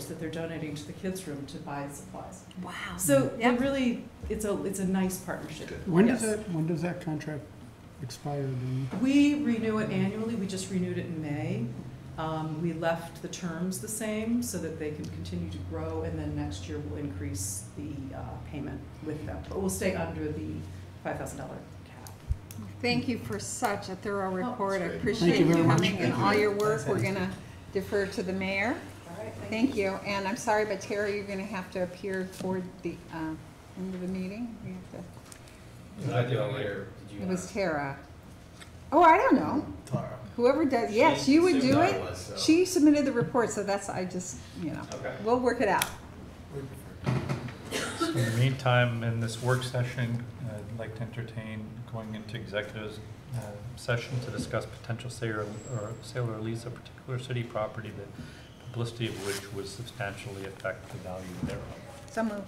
that they're donating to the kids' room to buy supplies. Wow. So it really, it's a nice partnership. When does that contract expire? We renew it annually. We just renewed it in May. We left the terms the same so that they can continue to grow, and then next year we'll increase the payment with them. But we'll stay under the $5,000 cap. Thank you for such a thorough report. I Thank appreciate you very you much. coming and all your work. We're going to defer to the mayor. Thank you, and I'm sorry, but Tara, you're gonna have to appear toward the end of the meeting. You have to- It was Tara. Oh, I don't know. Tara. Whoever does, yes, you would do it. was, so. She submitted the report, so that's, I just, Okay. we'll work it out. In the meantime, in this work session, I'd like to entertain going into executive session to discuss potential sale or lease of particular city property, the publicity of which would substantially affect the value thereof. So moved.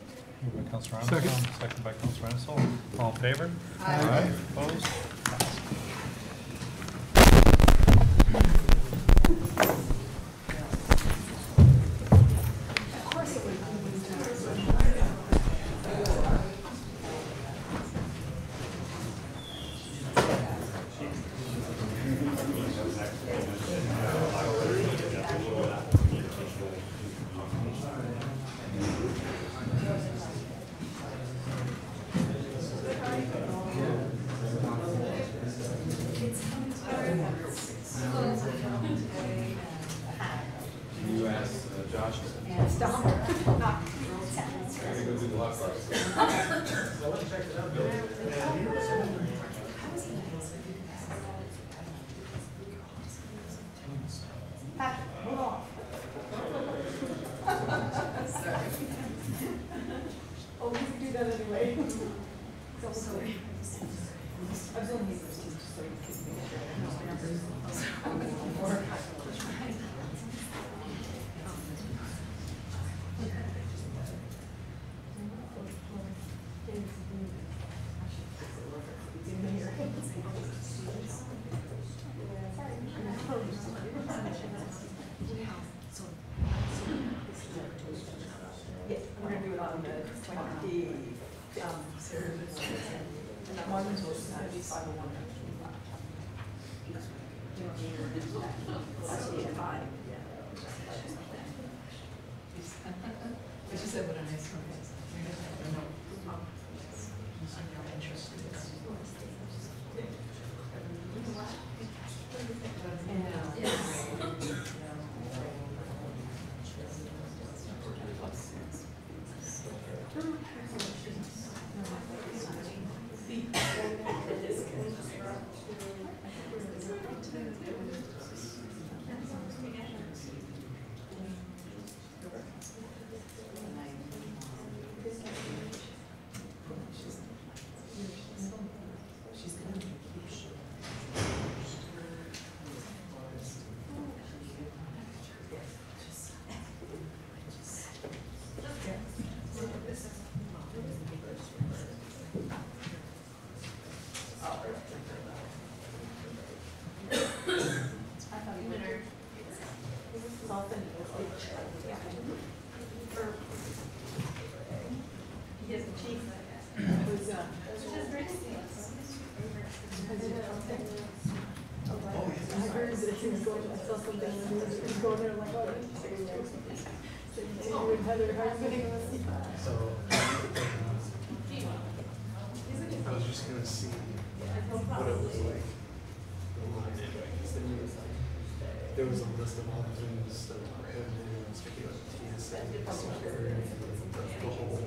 Moved by Councilor Armstrong, second by Councilor Ensel. All in favor? Aye. Opposed? Passed. Oh, we can do that anyway. So sorry. Yeah, we're gonna do it on the 20, and that one was gonna be 501. That's the 5. She said what a nice one is. I was just gonna see what it was like. There was a list of all the things that were prohibited, especially like TSA, security, the whole way.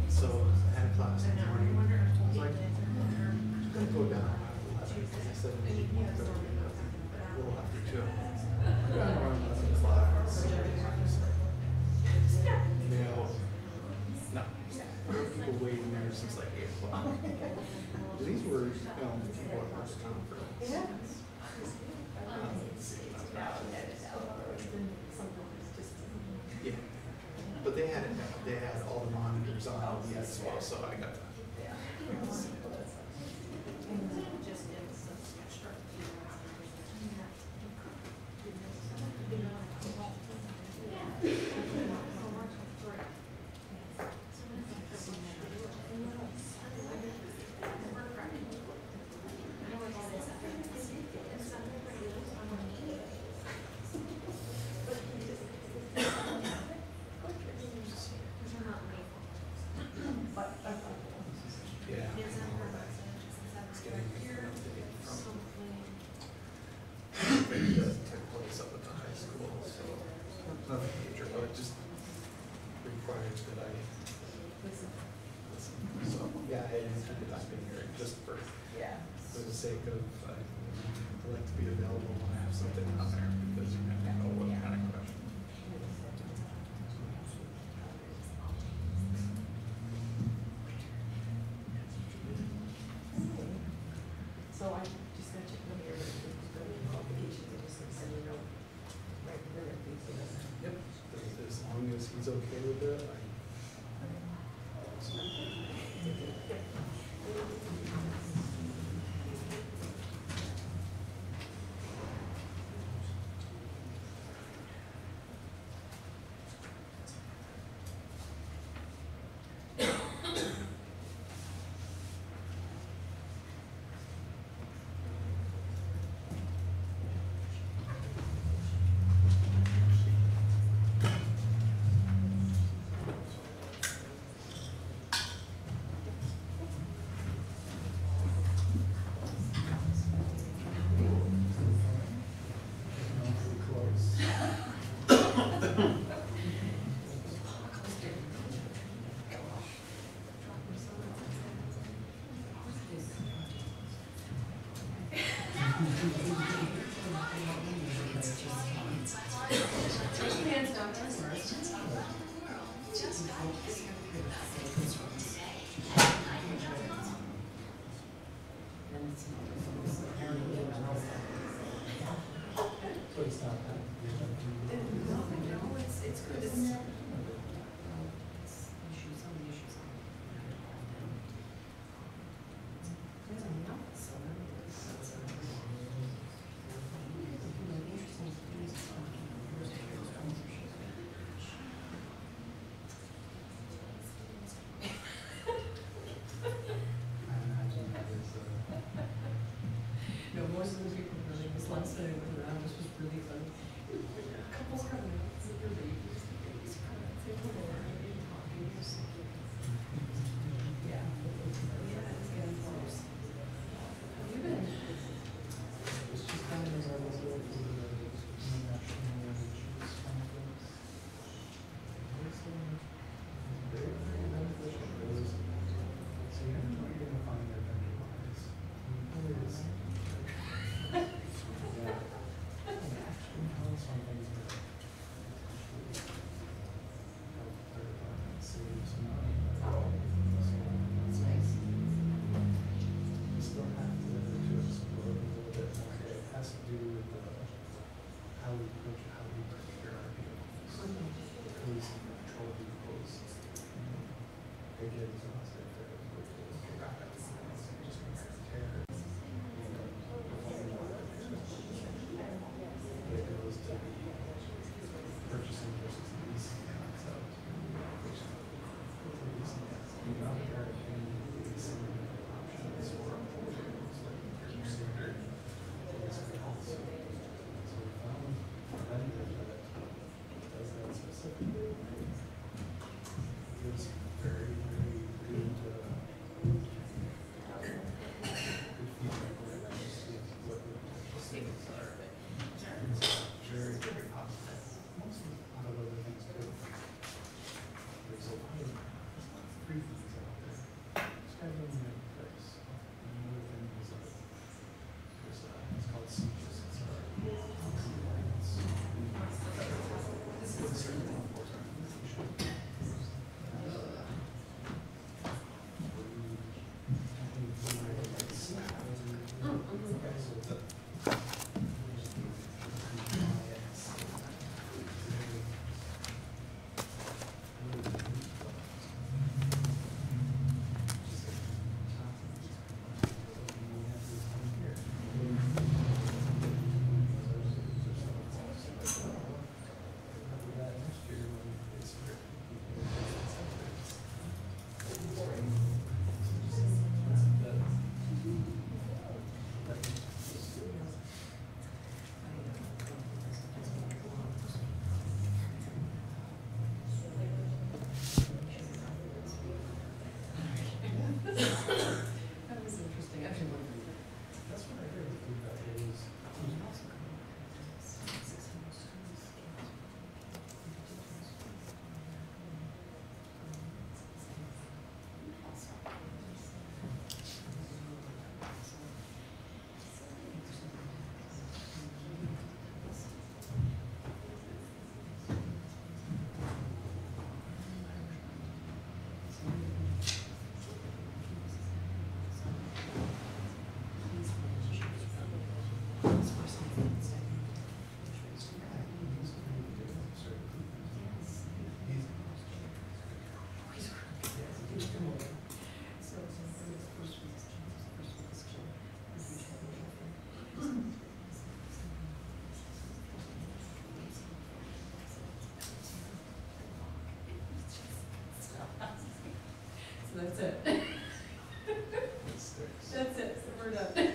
So I had a class in the morning. I was like, I'm gonna go down. I said, a little after 2. I got around 11 o'clock. Now, no, people waiting there since like 8 o'clock. These were people at first conference. Yeah, but they had all the monitors on as well, so I got. Took place up at the high school, so nothing major, but it just requires that I listen. So, yeah, I intended on being here just for the sake of, I like to be available when I have something on there, because you never know what kind of question. So I just gonna check them here, qualifications, I'm just gonna send a note right there, I think, so that's. Yep, as long as he's okay with it, No, most of the people really, this last night I went around, this was really fun. Couples coming out, with their babies, the babies coming out, saying hello, and talking, just. Yeah. Yeah, it's getting close. How you been? it's just kind of as I was going through the international managers conference. It's very, very beneficial. So you never know what you're gonna find there vendor wise. Always. Yeah. Actually, how some things that potentially help their department save some money. So that's nice. You still have to explore a little bit more. It has to do with how we approach, how we procure our vehicles. Police and patrol vehicles, they get exhausted, they're rapid, just wear and tear. It goes to the purchasing versus leasing concept. Leasing is, there are many leasing options for vehicles like your standard police vehicles. So we found a vendor that does that specifically. It was very, very, really That's it. That's it, so we're done.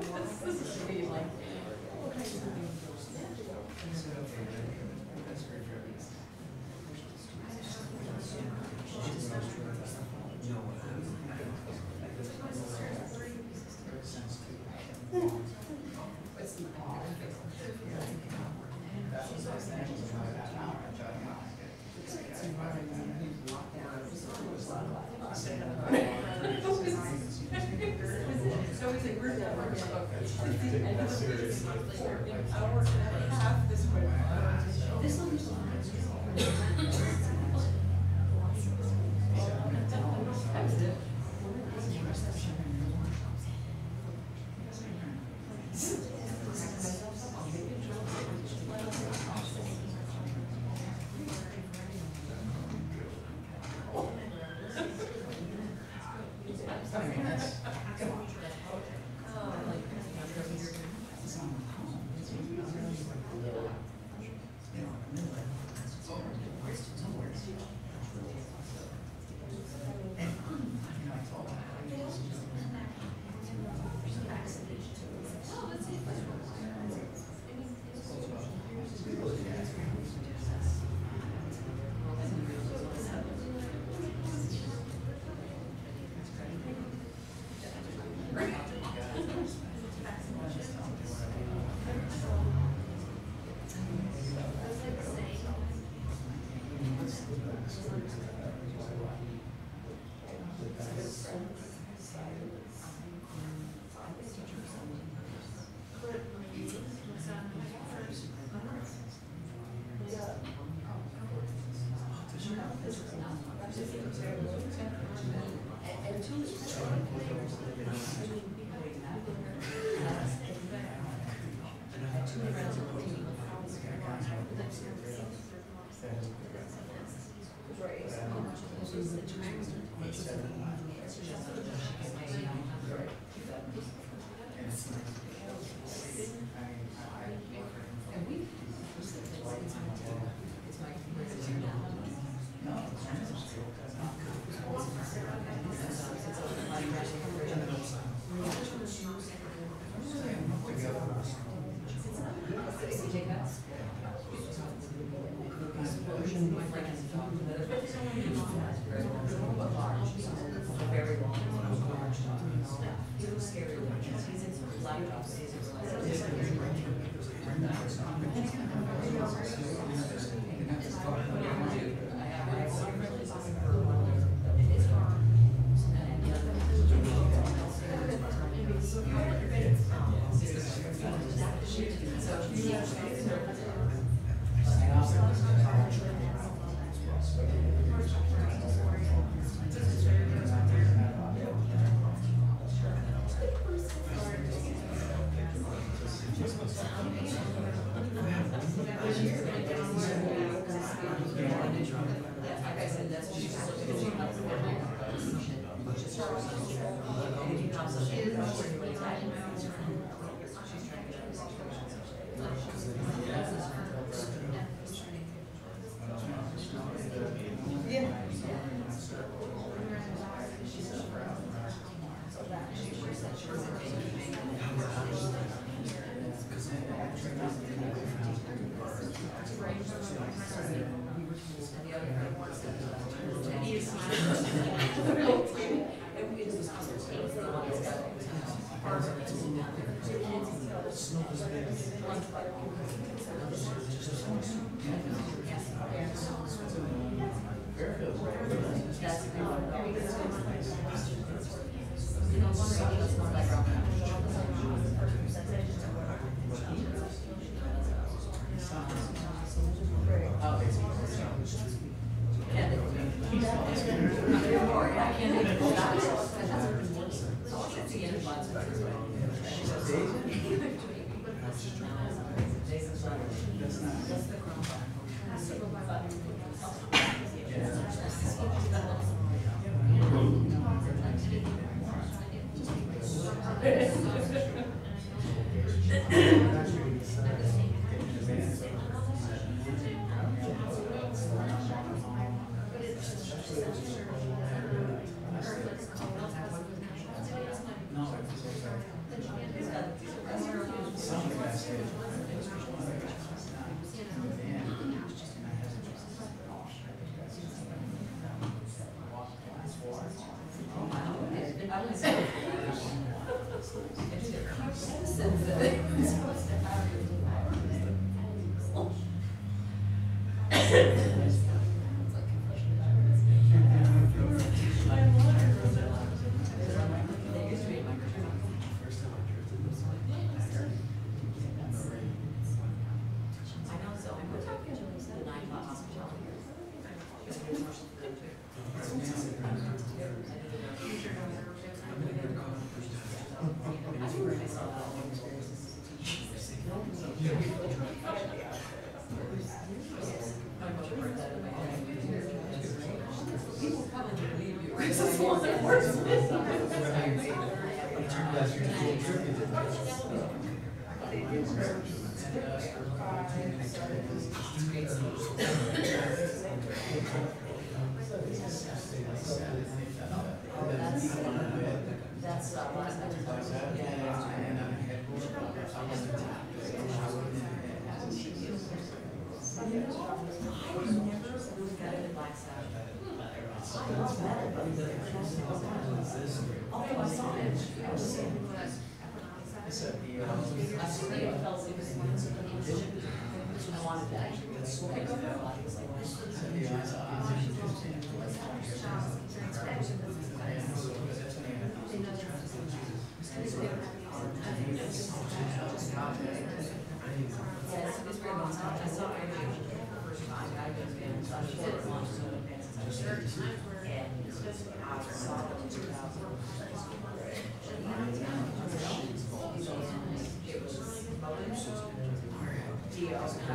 This is me, like, so he's like, we're done, we're done. It's the end of the week, it's like 4 hours and a half this way. This one is since it's supposed to have. People probably believe you. This is law enforcement. That's I never really got into Black Sabbath. I love metal, although I saw it, I was saying, I felt it was I wanted to actually get school. Yes, it's very long time. I saw it the first time. I was in such a long and I saw it in 2000. It was I was 13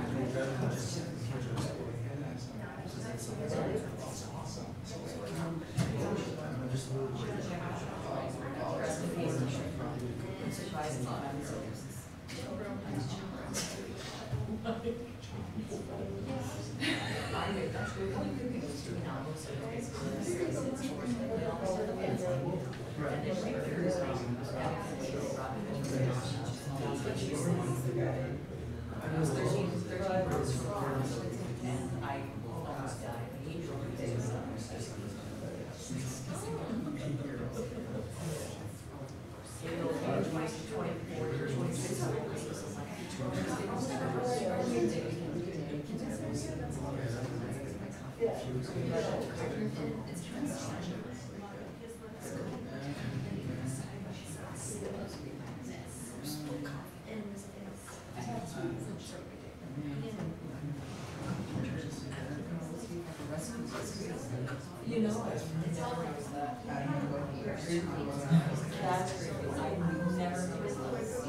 months from and I almost died. You know, it's all like that. That's great. I never noticed those.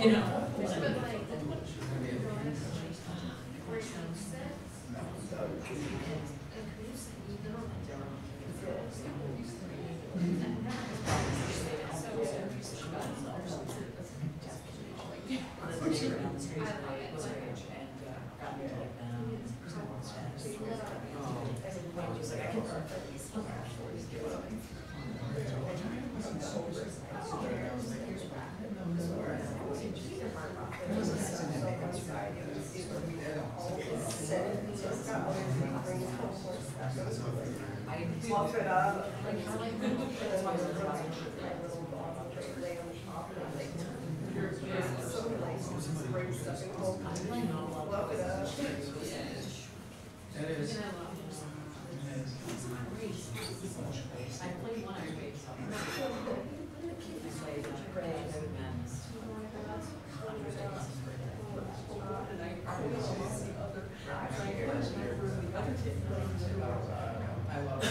You know. Fluff it up. That is. I played one of these. I love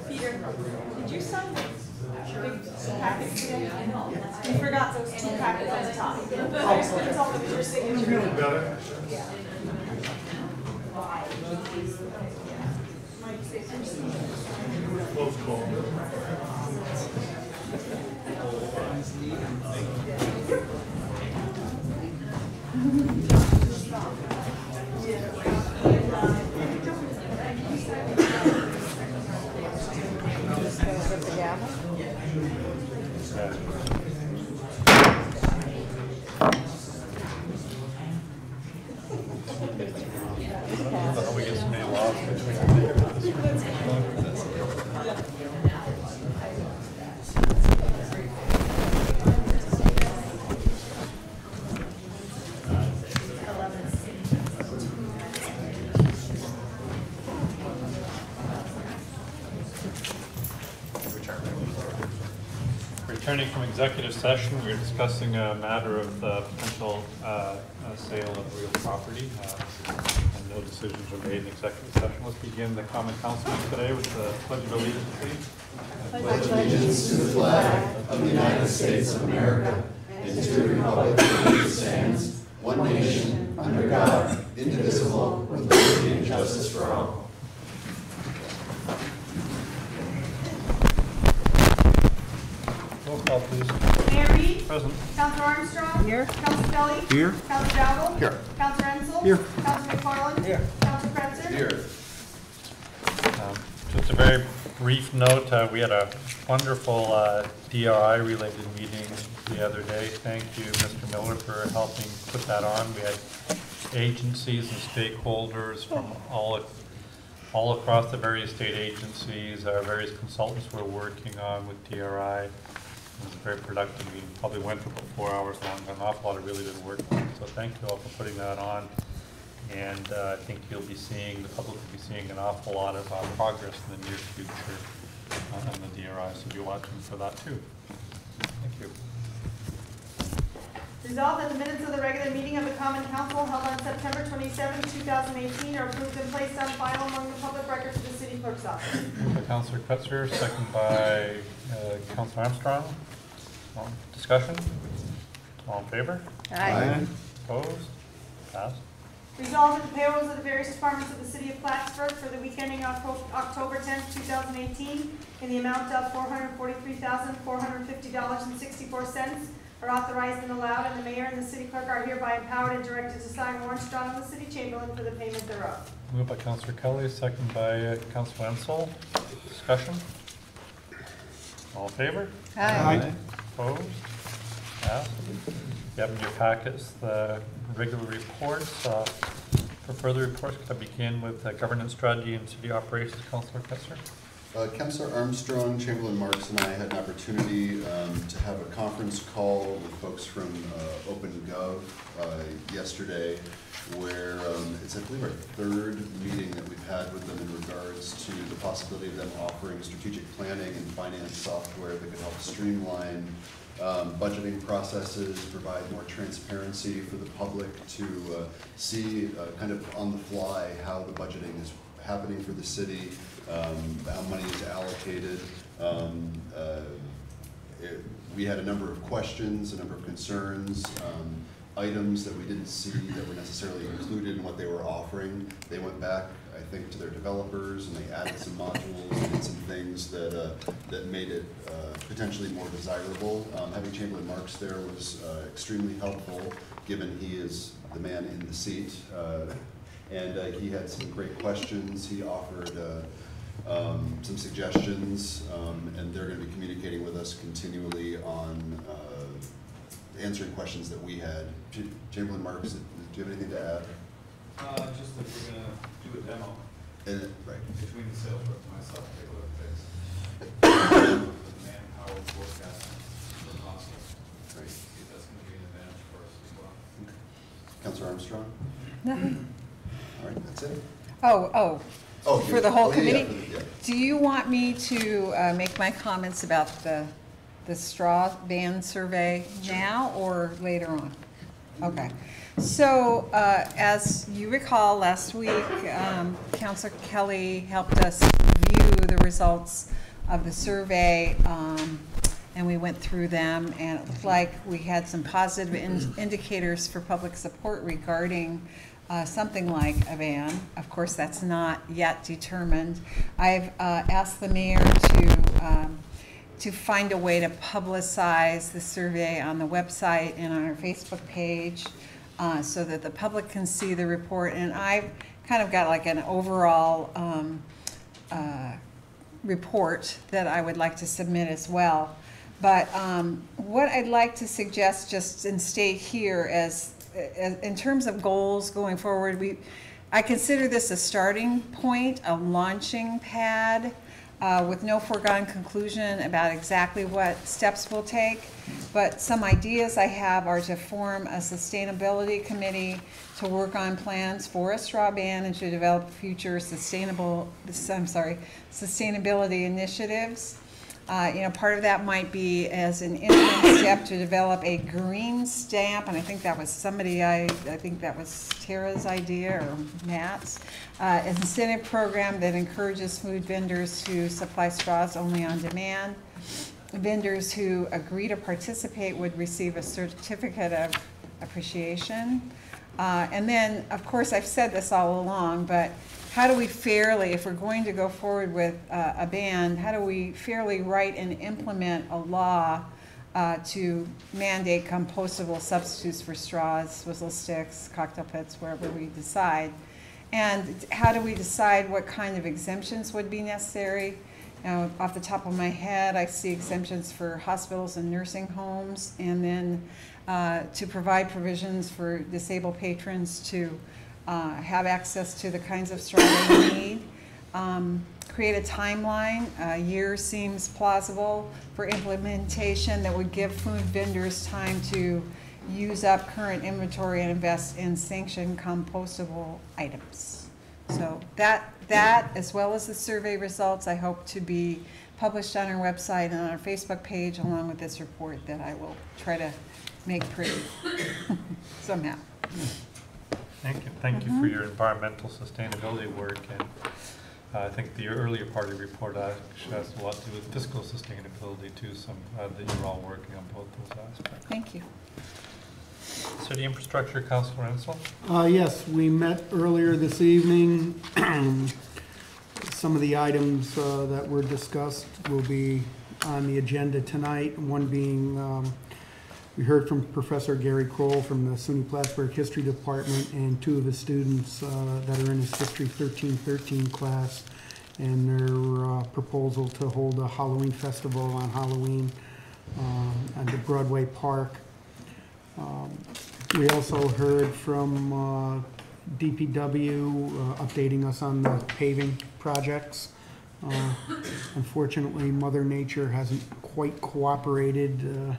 Peter, did you sign big packets today? You forgot those 2 packets on the top. It's all with your signature. Close call. We get so many laws between Returning from executive session, we are discussing a matter of potential sale of real property. And no decisions were made in executive session. Let's begin the common council meeting today with the pledge of allegiance, please. Pledge allegiance to the flag of the United States of America and to the republic for which it stands, one nation, under God, indivisible, with liberty and justice for all. Roll call, please. Mayor Reed? Present. Councilor Armstrong? Here. Councilor Kelly? Here. Councilor Dowdle? Here. Councilor Ensel? Here. Councilor McFarland? Here. Councilor Pretzer? Here. Just a very brief note, we had a wonderful DRI-related meeting the other day. Thank you, Mr. Miller, for helping put that on. We had agencies and stakeholders from all across the various state agencies, various consultants were working on with DRI. It was a very productive meeting, probably went for about 4 hours long, an awful lot of really good work. So thank you all for putting that on. And I think you'll be seeing, the public will be seeing an awful lot of progress in the near future on the DRI, so be watching for that too. Thank you. Resolved that the minutes of the regular meeting of the Common Council held on September 27, 2018 are approved and placed on file among the public records of the city clerk's office. Moved by Councilor Crutzer, second by Councilor Armstrong. Discussion? All in favor? Aye. Opposed? Passed. Resolved that the payrolls of the various departments of the city of Plattsburgh for the week ending October 10, 2018 in the amount of $443,450.64 are authorized and allowed, and the mayor and the city clerk are hereby empowered and directed to sign warrants drawn on the city chamberlain for the payment thereof. Moved by Councilor Kelly, second by Councilor Wenzel. Discussion? All in favor? Aye. Opposed? Passed. You have in your packets the regular reports. For further reports, could I begin with governance strategy and city operations, Councilor Kessler? Councilor Armstrong, Chamberlain Marks, and I had an opportunity to have a conference call with folks from OpenGov yesterday, where it's, I believe, our third meeting that we've had with them in regards to the possibility of them offering strategic planning and finance software that could help streamline budgeting processes, provide more transparency for the public to see kind of on the fly how the budgeting is happening for the city, how money is allocated. We had a number of questions, a number of concerns, items that we didn't see that were necessarily included in what they were offering. They went back, I think, to their developers, and they added some modules and did some things that that made it potentially more desirable. Having Chamberlain Marks there was extremely helpful, given he is the man in the seat. And he had some great questions. He offered some suggestions, and they're going to be communicating with us continually on answering questions that we had. Chamberlain Marks, do you have anything to add? Just that we're going to do a demo. Right. Between the sales rep and myself, take a look at this. The manpower forecasting for possible. Right. See if that's going to be an advantage for us as well. Councilor Armstrong? Nothing. All right, that's it. Oh, for the whole committee? Yeah. Do you want me to make my comments about the straw ban survey now or later on? Okay. So as you recall, last week, Councilor Kelly helped us review the results of the survey, and we went through them, and it looked like we had some positive indicators for public support regarding something like a ban. Of course, that's not yet determined. I've asked the mayor to find a way to publicize the survey on the website and on our Facebook page so that the public can see the report. And I've kind of got like an overall report that I would like to submit as well. But what I'd like to suggest just and state here as in terms of goals going forward, I consider this a starting point, a launching pad, with no foregone conclusion about exactly what steps we'll take. But some ideas I have are to form a sustainability committee to work on plans for a straw ban and to develop future sustainability initiatives. Part of that might be as an interim step to develop a green stamp, and I think that was I think that was Tara's idea or Matt's, an incentive program that encourages food vendors to supply straws only on demand. Vendors who agree to participate would receive a certificate of appreciation. And then, of course, I've said this all along, but how do we fairly, if we're going to go forward with a ban, how do we fairly write and implement a law to mandate compostable substitutes for straws, swizzle sticks, cocktail pits, wherever we decide? And how do we decide what kind of exemptions would be necessary? Off the top of my head, I see exemptions for hospitals and nursing homes, and then to provide provisions for disabled patrons to have access to the kinds of straw they need. Create a timeline. A year seems plausible for implementation that would give food vendors time to use up current inventory and invest in sanctioned compostable items. So that as well as the survey results, I hope to be published on our website and on our Facebook page, along with this report that I will try to make pretty somehow. Thank you for your environmental sustainability work, and I think the earlier part of the report actually has a lot to do with fiscal sustainability too, that you're all working on both those aspects. Thank you. City Infrastructure, Councilor Ansel. Yes, we met earlier this evening. Some of the items that were discussed will be on the agenda tonight, one being we heard from Professor Gary Kroll from the SUNY Plattsburgh History Department and two of his students that are in his History 1313 class, and their proposal to hold a Halloween festival on Halloween at the Broadway Park. We also heard from DPW updating us on the paving projects. Unfortunately, Mother Nature hasn't quite cooperated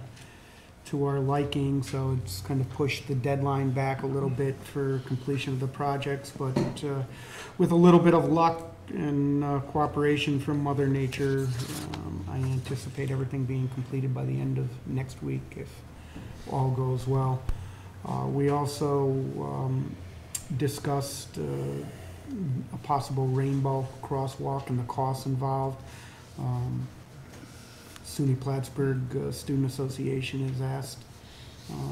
to our liking, so it's kind of pushed the deadline back a little bit for completion of the projects, but with a little bit of luck and cooperation from Mother Nature, I anticipate everything being completed by the end of next week if all goes well. We also discussed a possible rainbow crosswalk and the costs involved. SUNY Plattsburgh Student Association has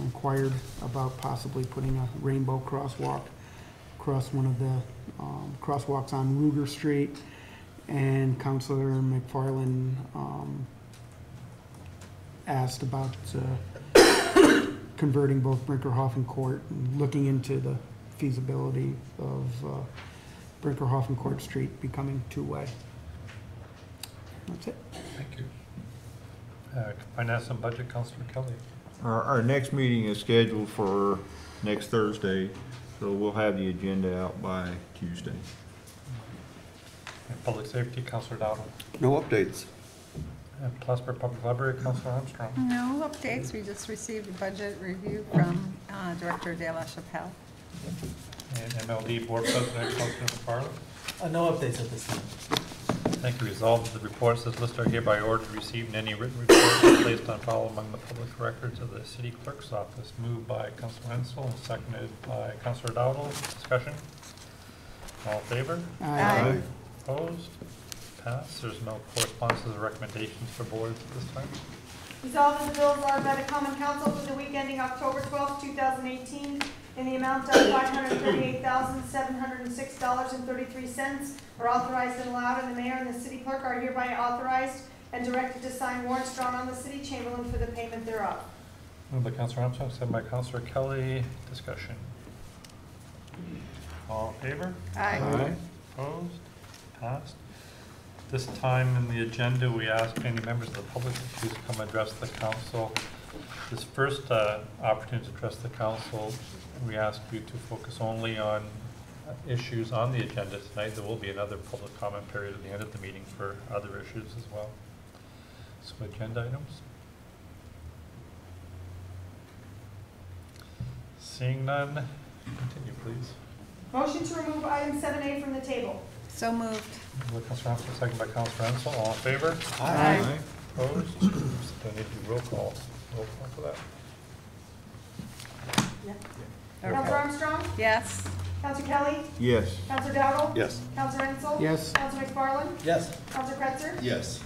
inquired about possibly putting a rainbow crosswalk across one of the crosswalks on Ruger Street, and Councilor McFarland asked about converting both Brinkerhoffen Court and looking into the feasibility of Brinkerhoffen Court Street becoming two-way. That's it. Thank you. Finance and Budget, Councilor Kelly. Our next meeting is scheduled for next Thursday, so we'll have the agenda out by Tuesday. And Public Safety, Councilor Dowdle. No updates. And Plattsburgh Public Library, Councilor Armstrong. No updates. We just received a budget review from Director De La Chapelle. And MLD Board President, Councilor McFarland. No updates at this time. Thank you. Resolved that the reports as listed are hereby ordered, received, and any written reports are placed on file among the public records of the City Clerk's Office. Moved by Councilor Ansel and seconded by Councilor Dowdle. Discussion? All in favor? Aye. Opposed? Passed. There's no correspondences or recommendations for boards at this time. Resolved that the bills are by the Common Council for the week ending October 12, 2018, in the amount of $538,706.33 are authorized and allowed, and the mayor and the city clerk are hereby authorized and directed to sign warrants drawn on the city chamberlain for the payment thereof. Moved by Councilor Armstrong, seconded by Councilor Kelly. Discussion. All in favor? Aye. Opposed? Passed. This time in the agenda, we ask any members of the public to please come address the council. This first opportunity to address the council, we ask you to focus only on issues on the agenda tonight. There will be another public comment period at the end of the meeting for other issues as well. So agenda items. Seeing none, continue please. Motion to remove item 7A from the table. So moved. Moved by Councilor Armstrong, seconded by Councilor Ansel. All in favor? Aye. Opposed? Do I need to do roll call? Roll call for that. Councilor Armstrong? Yes. Councilor Kelly? Yes. Councilor Dowdle? Yes. Councilor Ansel? Yes. Councilor McFarland? Yes. Councilor Kretzer? Yes.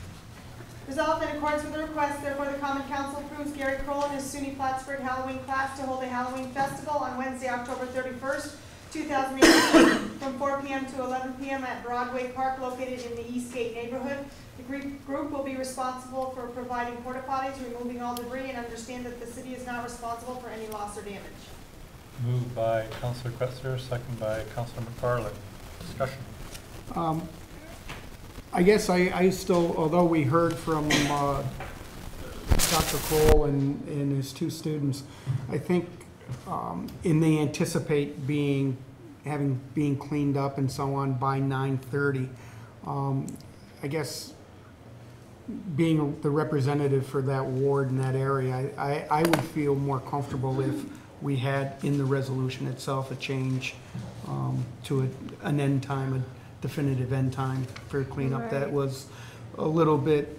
Resolved in accordance with the request, therefore the Common Council approves Gary Kroll and his SUNY Plattsburgh Halloween class to hold a Halloween festival on Wednesday, October 31st, 2018, from 4 p.m. to 11 p.m. at Broadway Park, located in the Eastgate neighborhood. The group will be responsible for providing porta potties, removing all debris, and understand that the city is not responsible for any loss or damage. Moved by Councilor Kretzer, seconded by Councilor McFarland. Discussion. I guess I still, although we heard from Dr. Kroll and his two students, I think, and they anticipate being cleaned up and so on by 9:30. I guess being the representative for that ward in that area, I would feel more comfortable if we had in the resolution itself a change to an end time, a definitive end time for cleanup that was a little bit,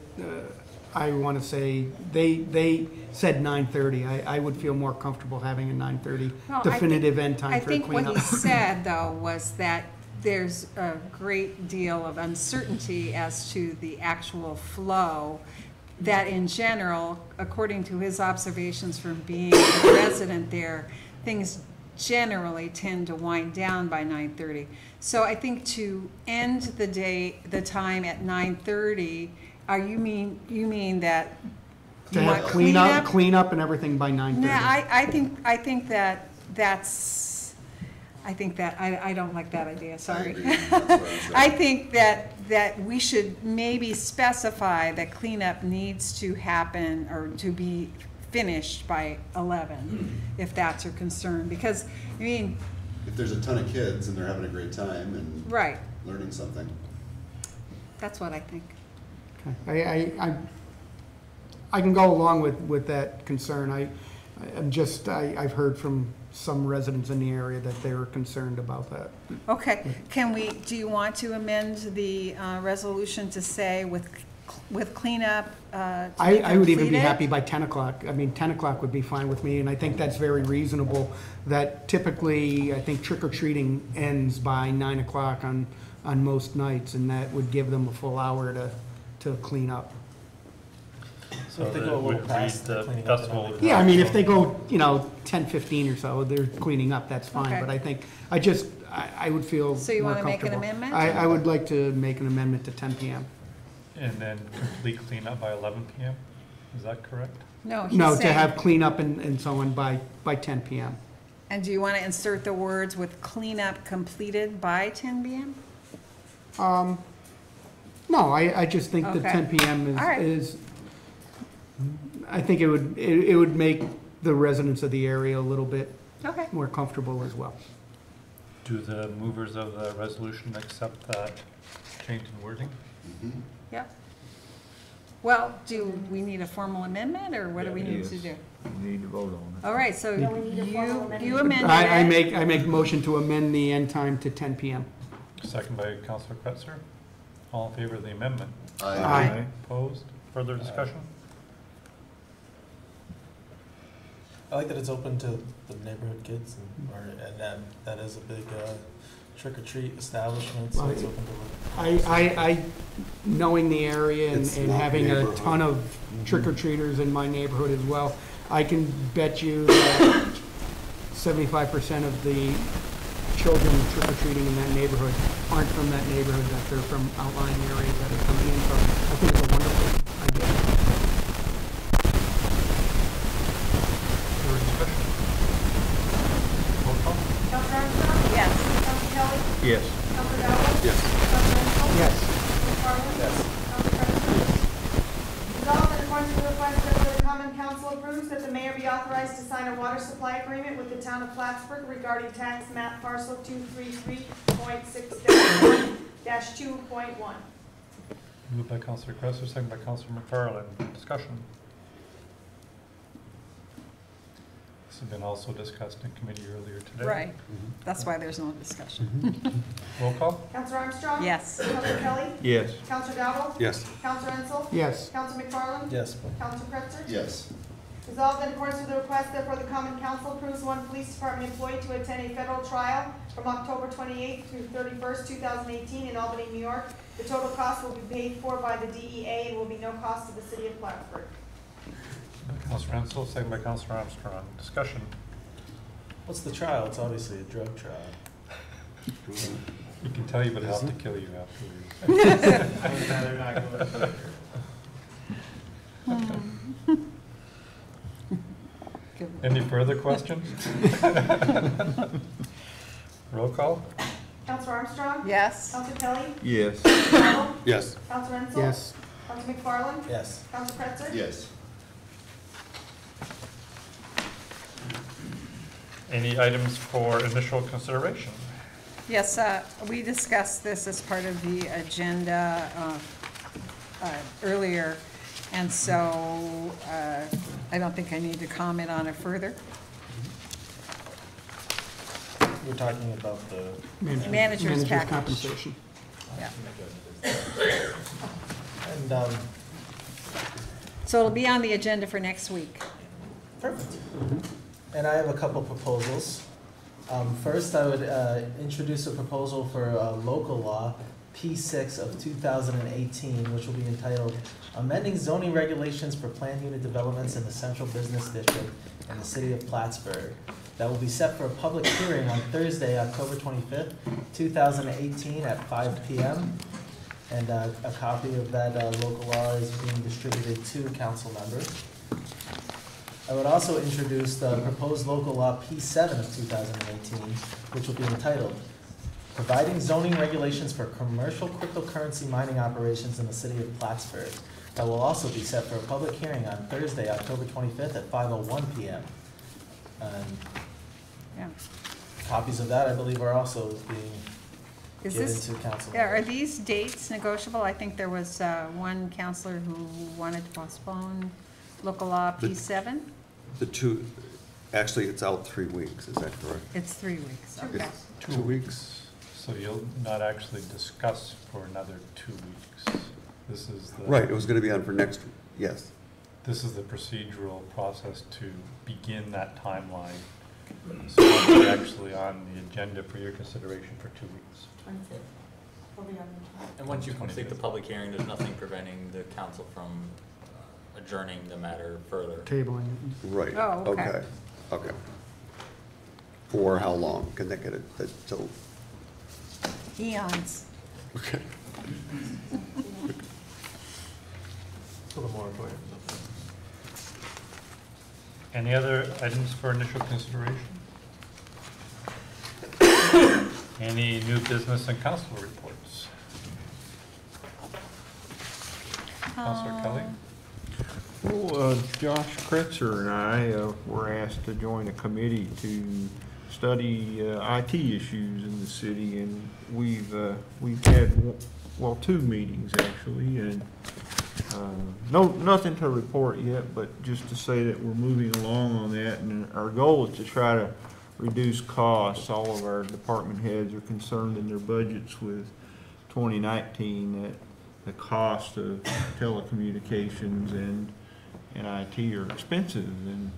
I want to say, they said 9:30. I would feel more comfortable having a 9:30 Well, definitive end time for I think cleanup. what he said, though, was that there's a great deal of uncertainty as to the actual flow, that in general, according to his observations from being a resident there, things generally tend to wind down by 9:30. So I think to end the time at 9:30, you mean that To you have want cleanup and everything by 9:30. No, I think that I don't like that idea, sorry. I think that we should maybe specify that cleanup needs to happen or to be finished by 11, if that's your concern, because, I mean. If there's a ton of kids and they're having a great time and Right. learning something. That's what I think. Okay. I can go along with that concern. I've heard from some residents in the area that they were concerned about that. Okay, do you want to amend the resolution to say with cleanup to be I would even be completed? happy by 10 o'clock. I mean, 10 o'clock would be fine with me, and I think that's very reasonable. That typically, I think trick-or-treating ends by 9 o'clock on most nights, and that would give them a full hour to clean up. So if they that go a little would past read the the cleaning up, festival. then Yeah, I mean, if they go, 10:15 or so, they're cleaning up, that's fine. Okay. But I think, I would feel So you more wanna make an comfortable. amendment? I would like to make an amendment to 10 PM. And then complete cleanup by 11 PM, is that correct? No, he's No, to saying- have cleanup and so on by 10 PM. And do you want to insert the words with cleanup completed by 10 p.m.? No, I just think that Okay. 10 PM All right. is, I think it would make the residents of the area a little bit Okay. more comfortable as well. Do the movers of the resolution accept that change in wording? Yep. Well, do we need a formal amendment, or what do we need Yes. to do? You need to vote on it. All right, so No, we need a formal amendment. you amended I it. make motion to amend the end time to 10 PM. Second by Councilor Kretzer. All in favor of the amendment? Aye. Opposed? Further discussion? I like that it's open to the neighborhood kids, and that is a big trick or treat establishment, so it's open to. I knowing the area and It's and not having a neighborhood. ton of trick-or-treaters in my neighborhood as well, I can bet you that 75% of the children trick-or-treating in that neighborhood aren't from that neighborhood, that they're from outlying areas that are coming in, so I think it's a wonderful idea. Further discussion? Roll call? Counselor Armstrong? Yes. Counselor Kelly? Yes. Counselor Dowell? Yes. Counselor Renfro? Yes. McFarland? Yes. Counselor Cresser? Resolved that according to the request that the common council approves that the mayor be authorized to sign a water supply agreement with the town of Plattsburgh regarding tax map parcel 233.6-1-2.1. Moved by Councilor Kretzer, second by Councilor McFarland. Discussion. This has been also discussed in committee earlier today. Right. That's why there's no discussion. Roll call? Counselor Armstrong? Yes. Counselor Kelly? Yes. Counselor Dowell? Yes. Counselor Ensel? Yes. Counselor McFarland? Yes. Counselor Kretzer? Yes. Resolved that in accordance with the request, therefore the common council approves one police department employee to attend a federal trial from October 28th through 31st, 2018 in Albany, New York. The total cost will be paid for by the DEA and will be no cost to the city of Plattsburgh. Councilor Ansel, second by Councilor Armstrong. Discussion. What's the trial? It's obviously a drug trial. We can tell you, but it'll have to kill you afterwards. I'd rather not go further. Any further questions? Roll call? Counselor Armstrong? Yes. Counselor Kelly? Yes. Counselor Dowell? Yes. Counselor Ensel? Yes. Counselor McFarland? Yes. Counselor Kretzer? Yes. Any items for initial consideration? Yes, we discussed this as part of the agenda earlier, and so I don't think I need to comment on it further. We're talking about the Manager's package. compensation. Yeah. And, So it'll be on the agenda for next week. perfect. And I have a couple proposals. First, I would introduce a proposal for local law P6 of 2018, which will be entitled Amending Zoning Regulations for Planned Unit Developments in the Central Business District in the City of Plattsburgh. That will be set for a public hearing on Thursday, October 25th, 2018 at 5 p.m. And a copy of that local law is being distributed to council members. I would also introduce the proposed local law P7 of 2018, which will be entitled Providing Zoning Regulations for Commercial Cryptocurrency Mining Operations in the City of Plattsburgh. That will also be set for a public hearing on Thursday, October 25th at 5:01 p.m. Yeah. Copies of that, I believe, are also being Is given this, to council are members. these dates negotiable? I think there was one counselor who wanted to postpone local law P7. The two, actually, it's out 3 weeks, is that correct? It's 3 weeks, okay. It's 2 weeks. So you'll not actually discuss for another 2 weeks. This is the. Right, it was gonna be on for next, yes. This is the procedural process to begin that timeline. So it'll be actually on the agenda for your consideration for 2 weeks. And once you complete the public hearing, there's nothing preventing the council from adjourning the matter further. Tabling. Right, Oh, okay. okay, okay. For how long? Can they get it, till, Eons. okay. For the moratorium. Any other items for initial consideration? Any new business and council reports? Councilor Kelly? Well, Josh Kretzer and I were asked to join a committee to study IT issues in the city, and we've had, well, 2 meetings actually, and nothing to report yet, but just to say that we're moving along on that, and our goal is to try to reduce costs. All of our department heads are concerned in their budgets with 2019 that the cost of telecommunications and IT are expensive, and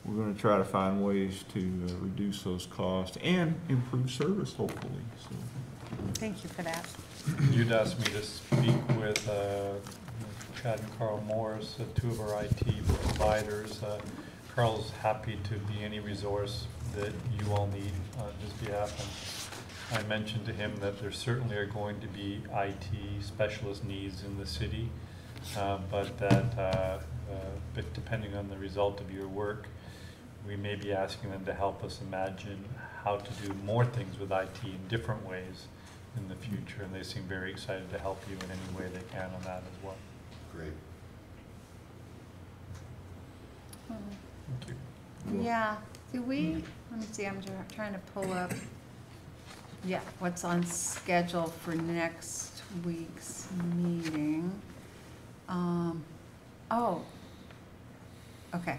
we're going to try to find ways to reduce those costs and improve service, hopefully. So. Thank you for that. You'd asked me to speak with Chad and Carl Morris, 2 of our IT providers. Carl's happy to be any resource that you all need on his behalf. And I mentioned to him that there certainly are going to be IT specialist needs in the city, but that but depending on the result of your work, we may be asking them to help us imagine how to do more things with IT in different ways in the future, and they seem very excited to help you in any way they can on that as well. Great. Thank you. Yeah, do we, let me see, I'm trying to pull up, yeah, what's on schedule for next week's meeting. Oh, okay.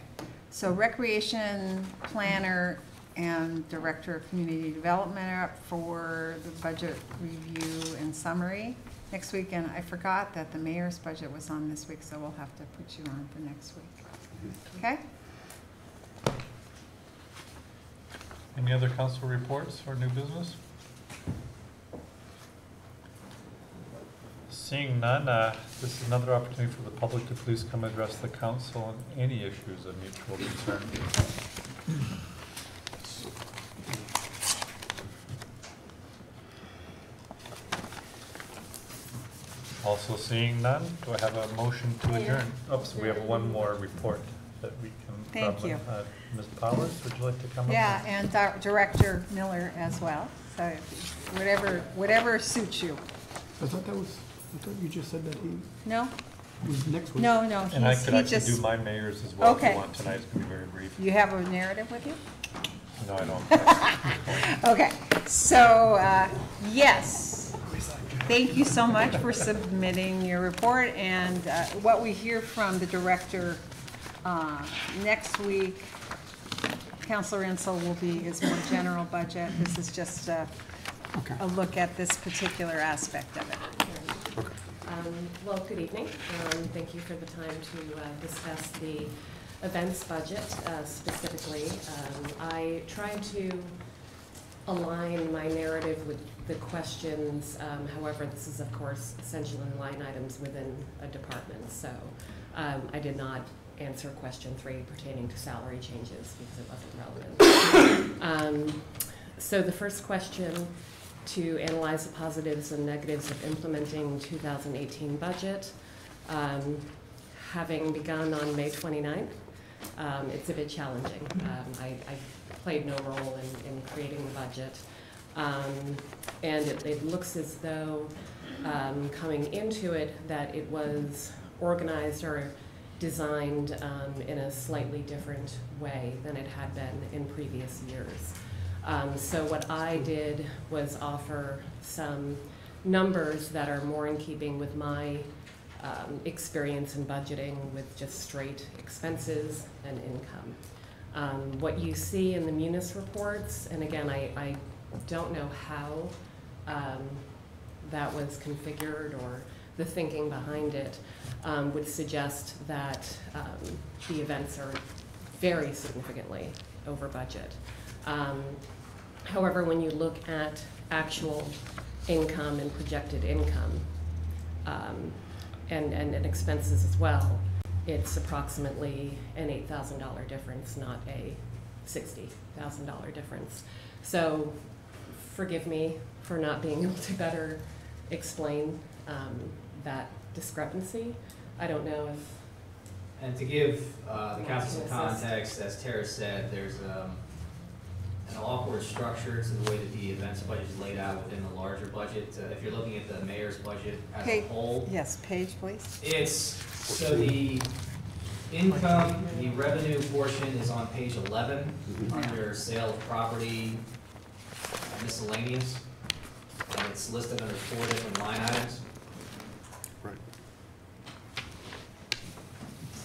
So recreation planner and director of community development are up for the budget review and summary next week. And I forgot that the mayor's budget was on this week, so we'll have to put you on for next week. Okay? Any other council reports or new business? Seeing none, this is another opportunity for the public to please come address the council on any issues of mutual concern. Also seeing none, do I have a motion to adjourn? Oops, we have one more report that we can. Thank you. Ms. Powers, would you like to come up? Yeah, and Director Miller as well. So whatever suits you. I thought you just said that he No? was next week. No, And I could he actually just. do my mayor's as well if Okay. you want tonight. It's going to be very brief. You have a narrative with you? No, I don't. Okay, so, yes. Thank you so much for submitting your report, and what we hear from the director next week, Councilor Insel, will be his more general budget. This is just a look at this particular aspect of it. Okay. Well, good evening. Thank you for the time to discuss the events budget specifically. I tried to align my narrative with the questions. However, this is, of course, essentially line items within a department. So I did not answer question 3 pertaining to salary changes because it wasn't relevant. So the first question, to analyze the positives and negatives of implementing 2018 budget. Having begun on May 29th, it's a bit challenging. I played no role in creating the budget. And it looks as though coming into it that it was organized or designed in a slightly different way than it had been in previous years. So what I did was offer some numbers that are more in keeping with my experience in budgeting with just straight expenses and income. What you see in the munis reports, and again, I don't know how that was configured or the thinking behind it, would suggest that the events are very significantly over budget. However, when you look at actual income and projected income and expenses as well, it's approximately an $8,000 difference, not a $60,000 difference. So forgive me for not being able to better explain that discrepancy. I don't know if... And to give the council some context, as Tara said, there's an awkward structure to the way that the events budget is laid out within the larger budget. If you're looking at the mayor's budget as a whole. Yes, page please. It's, so the income, the revenue portion is on page 11 under sale of property miscellaneous. And it's listed under 4 different line items. Right.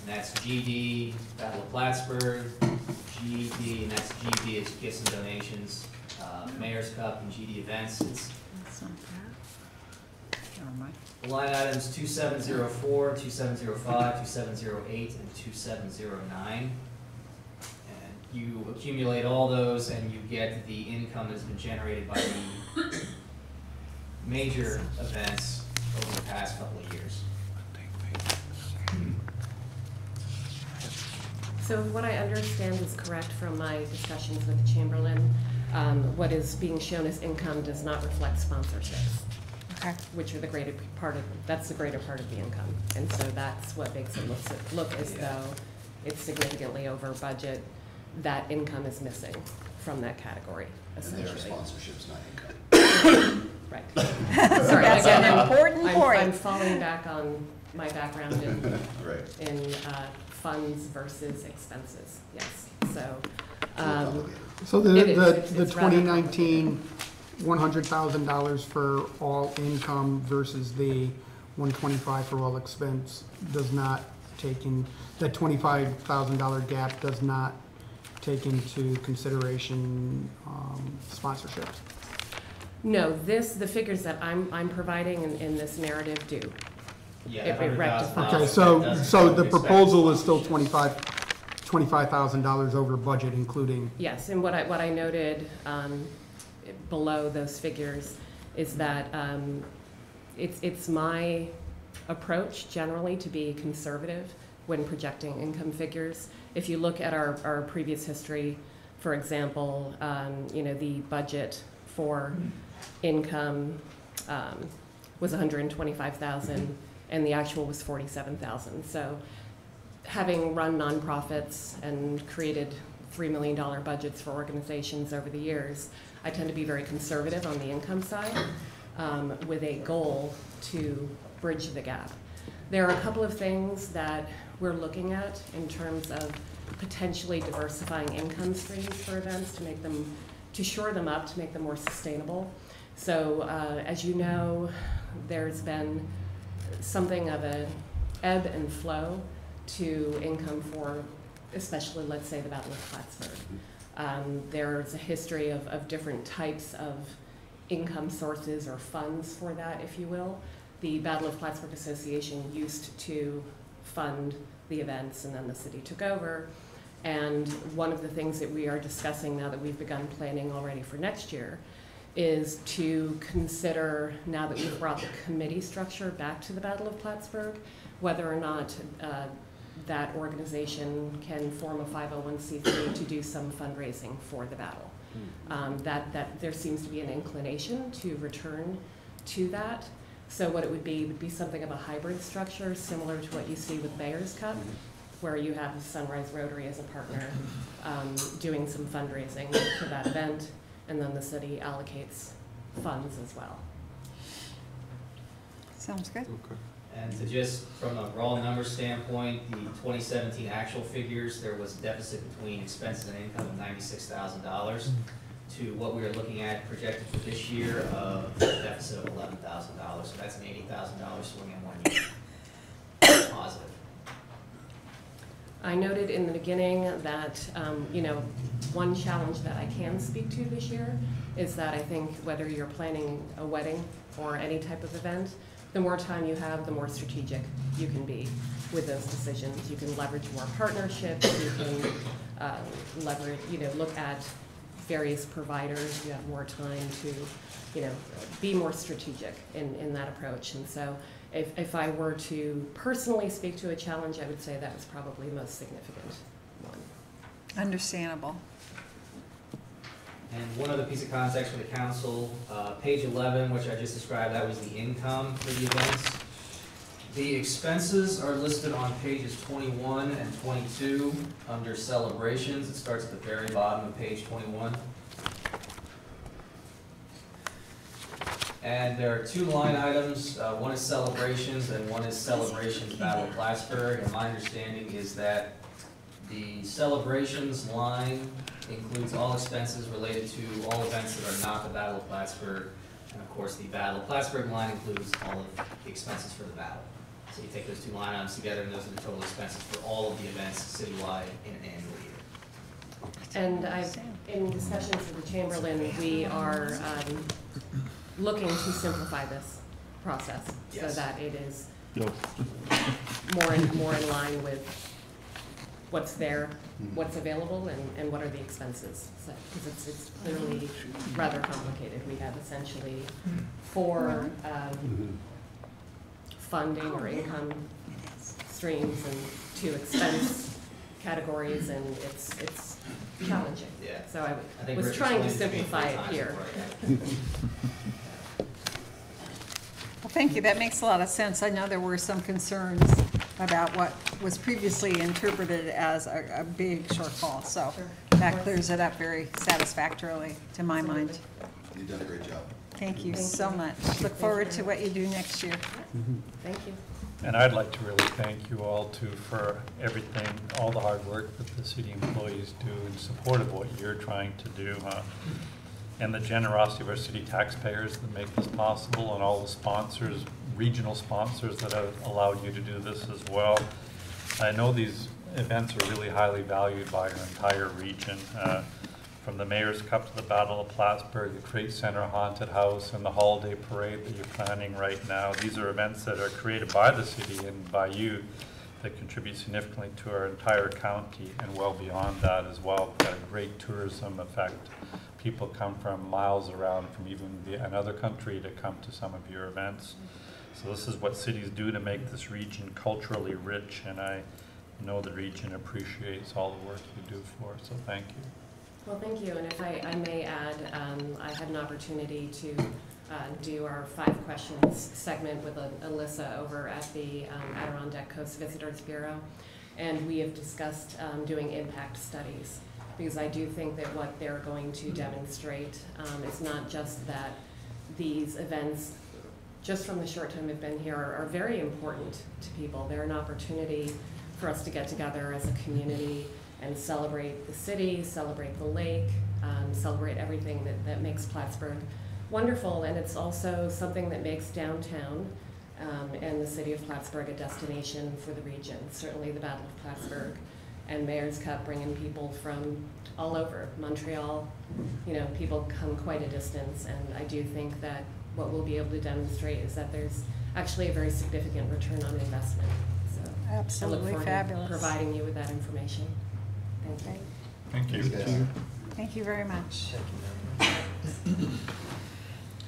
And that's GD, Battle of Plattsburgh, GD, and that's GD is gifts and donations, Mayor's Cup and GD events. That's not that. Never mind. The line items 2704, 2705, 2708, and 2709. And you accumulate all those and you get the income that's been generated by the major events over the past couple of years. So if what I understand is correct from my discussions with Chamberlain, what is being shown as income does not reflect sponsorships. Okay. Which are the greater part of, that's the greater part of the income. And so that's what makes it look as though it's significantly over budget. That income is missing from that category, essentially. And there are sponsorships, not income. Right. Sorry, That's again, an important point. I'm falling back on my background in, right. in funds versus expenses, yes. So, So the 2019 $100,000 for all income versus the 125 for all expense does not take in, that $25,000 gap does not take into consideration sponsorships. no, the figures that I'm providing in this narrative do. Yeah, It rectifies. Okay, so the proposal is still $25,000 over budget, including. Yes, and what I noted below those figures is that it's my approach generally to be conservative when projecting income figures. If you look at our previous history, for example, the budget for income was $125,000 and the actual was $47,000. So having run nonprofits and created $3 million budgets for organizations over the years, I tend to be very conservative on the income side with a goal to bridge the gap. There are a couple of things that we're looking at in terms of potentially diversifying income streams for events to make them, to shore them up, to make them more sustainable. So as you know, there's been something of an ebb and flow to income for, especially, let's say, the Battle of Plattsburgh. There's a history of different types of income sources or funds for that, if you will. the Battle of Plattsburgh Association used to fund the events, and then the city took over. And one of the things that we are discussing now that we've begun planning already for next year is to consider, now that we've brought the committee structure back to the Battle of Plattsburgh, whether or not that organization can form a 501c3 to do some fundraising for the battle. That there seems to be an inclination to return to that. So what it would be something of a hybrid structure, similar to what you see with Mayor's Cup, where you have Sunrise Rotary as a partner doing some fundraising for that event, and then the city allocates funds as well. Sounds good. Okay. And to just, from a raw number standpoint, the 2017 actual figures, there was a deficit between expenses and income of $96,000 to what we are looking at projected for this year of a deficit of $11,000. So that's an $80,000 swing in 1 year. Positive. I noted in the beginning that, you know, one challenge that I can speak to this year is that I think whether you're planning a wedding or any type of event, the more time you have, the more strategic you can be with those decisions. You can leverage more partnerships, you can leverage, you know, look at various providers, you have more time to, you know, be more strategic in that approach. And so if I were to personally speak to a challenge, I would say that was probably the most significant one. Understandable. And one other piece of context for the council, page 11, which I just described, that was the income for the events. The expenses are listed on pages 21 and 22 under celebrations. It starts at the very bottom of page 21. And there are two line items. One is celebrations and one is celebrations Battle of Plattsburgh. And my understanding is that the celebrations line includes all expenses related to all events that are not the Battle of Plattsburgh. And of course, the Battle of Plattsburgh line includes all of the expenses for the battle. So you take those two line items together, and those are the total expenses for all of the events citywide in an annual year. And in discussions with the Chamberlain, we are looking to simplify this process so that it is more in line with what's there, what's available, and what are the expenses. Because it's clearly rather complicated. We have essentially 4 funding or income streams and 2 expense categories, and it's challenging. Yeah. So I think was Rich trying to explained it simplify me it 3 here. times. Well, thank you. That makes a lot of sense. I know there were some concerns about what was previously interpreted as a big shortfall, so that clears it up very satisfactorily to my mind. You've done a great job. Thank you so much. Look forward to what you do next year. Thank you. And I'd like to really thank you all too for everything, all the hard work that the city employees do in support of what you're trying to do. And the generosity of our city taxpayers that make this possible, and all the sponsors, regional sponsors that have allowed you to do this as well. I know these events are really highly valued by our entire region. From the Mayor's Cup to the Battle of Plattsburgh, the Crate Center Haunted House, and the holiday parade that you're planning right now. These are events that are created by the city and by you that contribute significantly to our entire county and well beyond that as well. We've got a great tourism effect. People come from miles around from even another country to come to some of your events. So this is what cities do to make this region culturally rich, and I know the region appreciates all the work you do for it, so thank you. Well, thank you, and if I may add, I had an opportunity to do our 5 questions segment with Alyssa over at the Adirondack Coast Visitors Bureau, and we have discussed doing impact studies, because I do think that what they're going to demonstrate is not just that these events, just from the short time I've been here, are very important to people. They're an opportunity for us to get together as a community and celebrate the city, celebrate the lake, celebrate everything that makes Plattsburgh wonderful. And it's also something that makes downtown and the city of Plattsburgh a destination for the region. Certainly the Battle of Plattsburgh and Mayor's Cup bringing people from all over. Montreal, you know, people come quite a distance, and I do think that what we'll be able to demonstrate is that there's actually a very significant return on investment. So Absolutely I look forward fabulous. to providing you with that information. Thank you. Thank you. Thanks, guys. Thank you very much.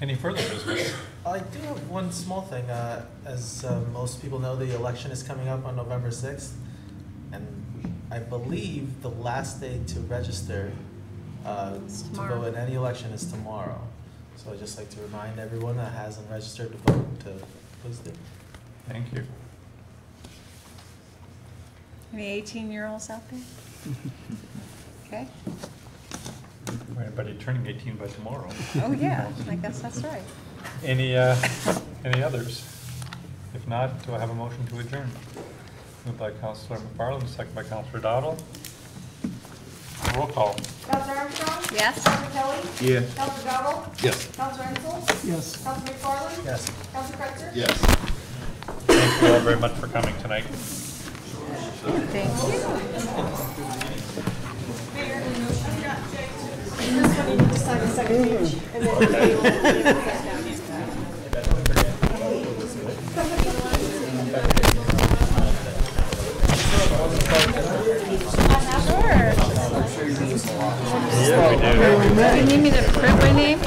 Any further business? I do have one small thing. As most people know, the election is coming up on November 6th. And I believe the last day to register to tomorrow. vote in any election is tomorrow. So I'd just like to remind everyone that hasn't registered to vote to please do. Thank you. Any 18-year-olds out there? Okay. Anybody turning 18 by tomorrow? Oh, yeah, I guess that's right. Any others? If not, do I have a motion to adjourn? Moved by Councilor McFarland, second by Councilor Dowdle. Roll call. Counselor Armstrong? Yes. Counselor Kelly? Yes. Counselor Dowdle? Yes. Counselor Ensel? Yes. Counselor McFarland? Yes. Counselor Cretzer? Yes. Thank you all very much for coming tonight. Thank you. Mayor, this one you need to sign the second page, and then Yeah, we do. Do you need me to print my name?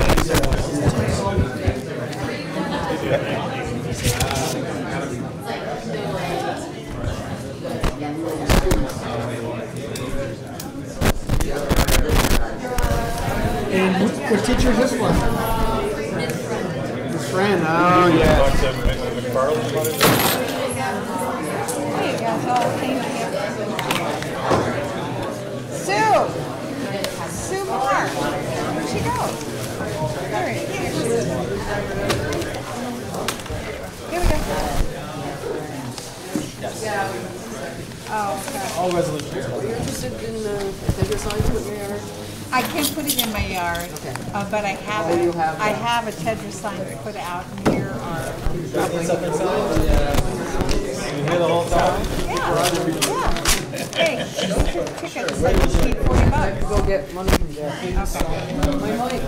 And what teacher is this one? Miss Fran, oh, yeah. Talk to Mr. McFarland about it? There you go. Oh, thank you. Sue! Sue Moore. Where'd she go? There it is. Here we go. Oh, okay. All resolutions. Are you interested in the sign put in your yard? I can't put it in my yard, but I have Oh, you it. have I that. have a Tedra sign to put out near our. It's up inside. You hear the whole time? Yeah. Hey, get your tickets. I just need $40. Go get money from there. My money.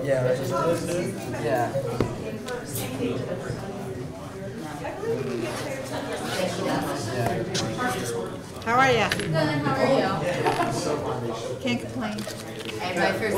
Yeah, right. Yeah. How are you? Good, how are you? Can't complain. I had my first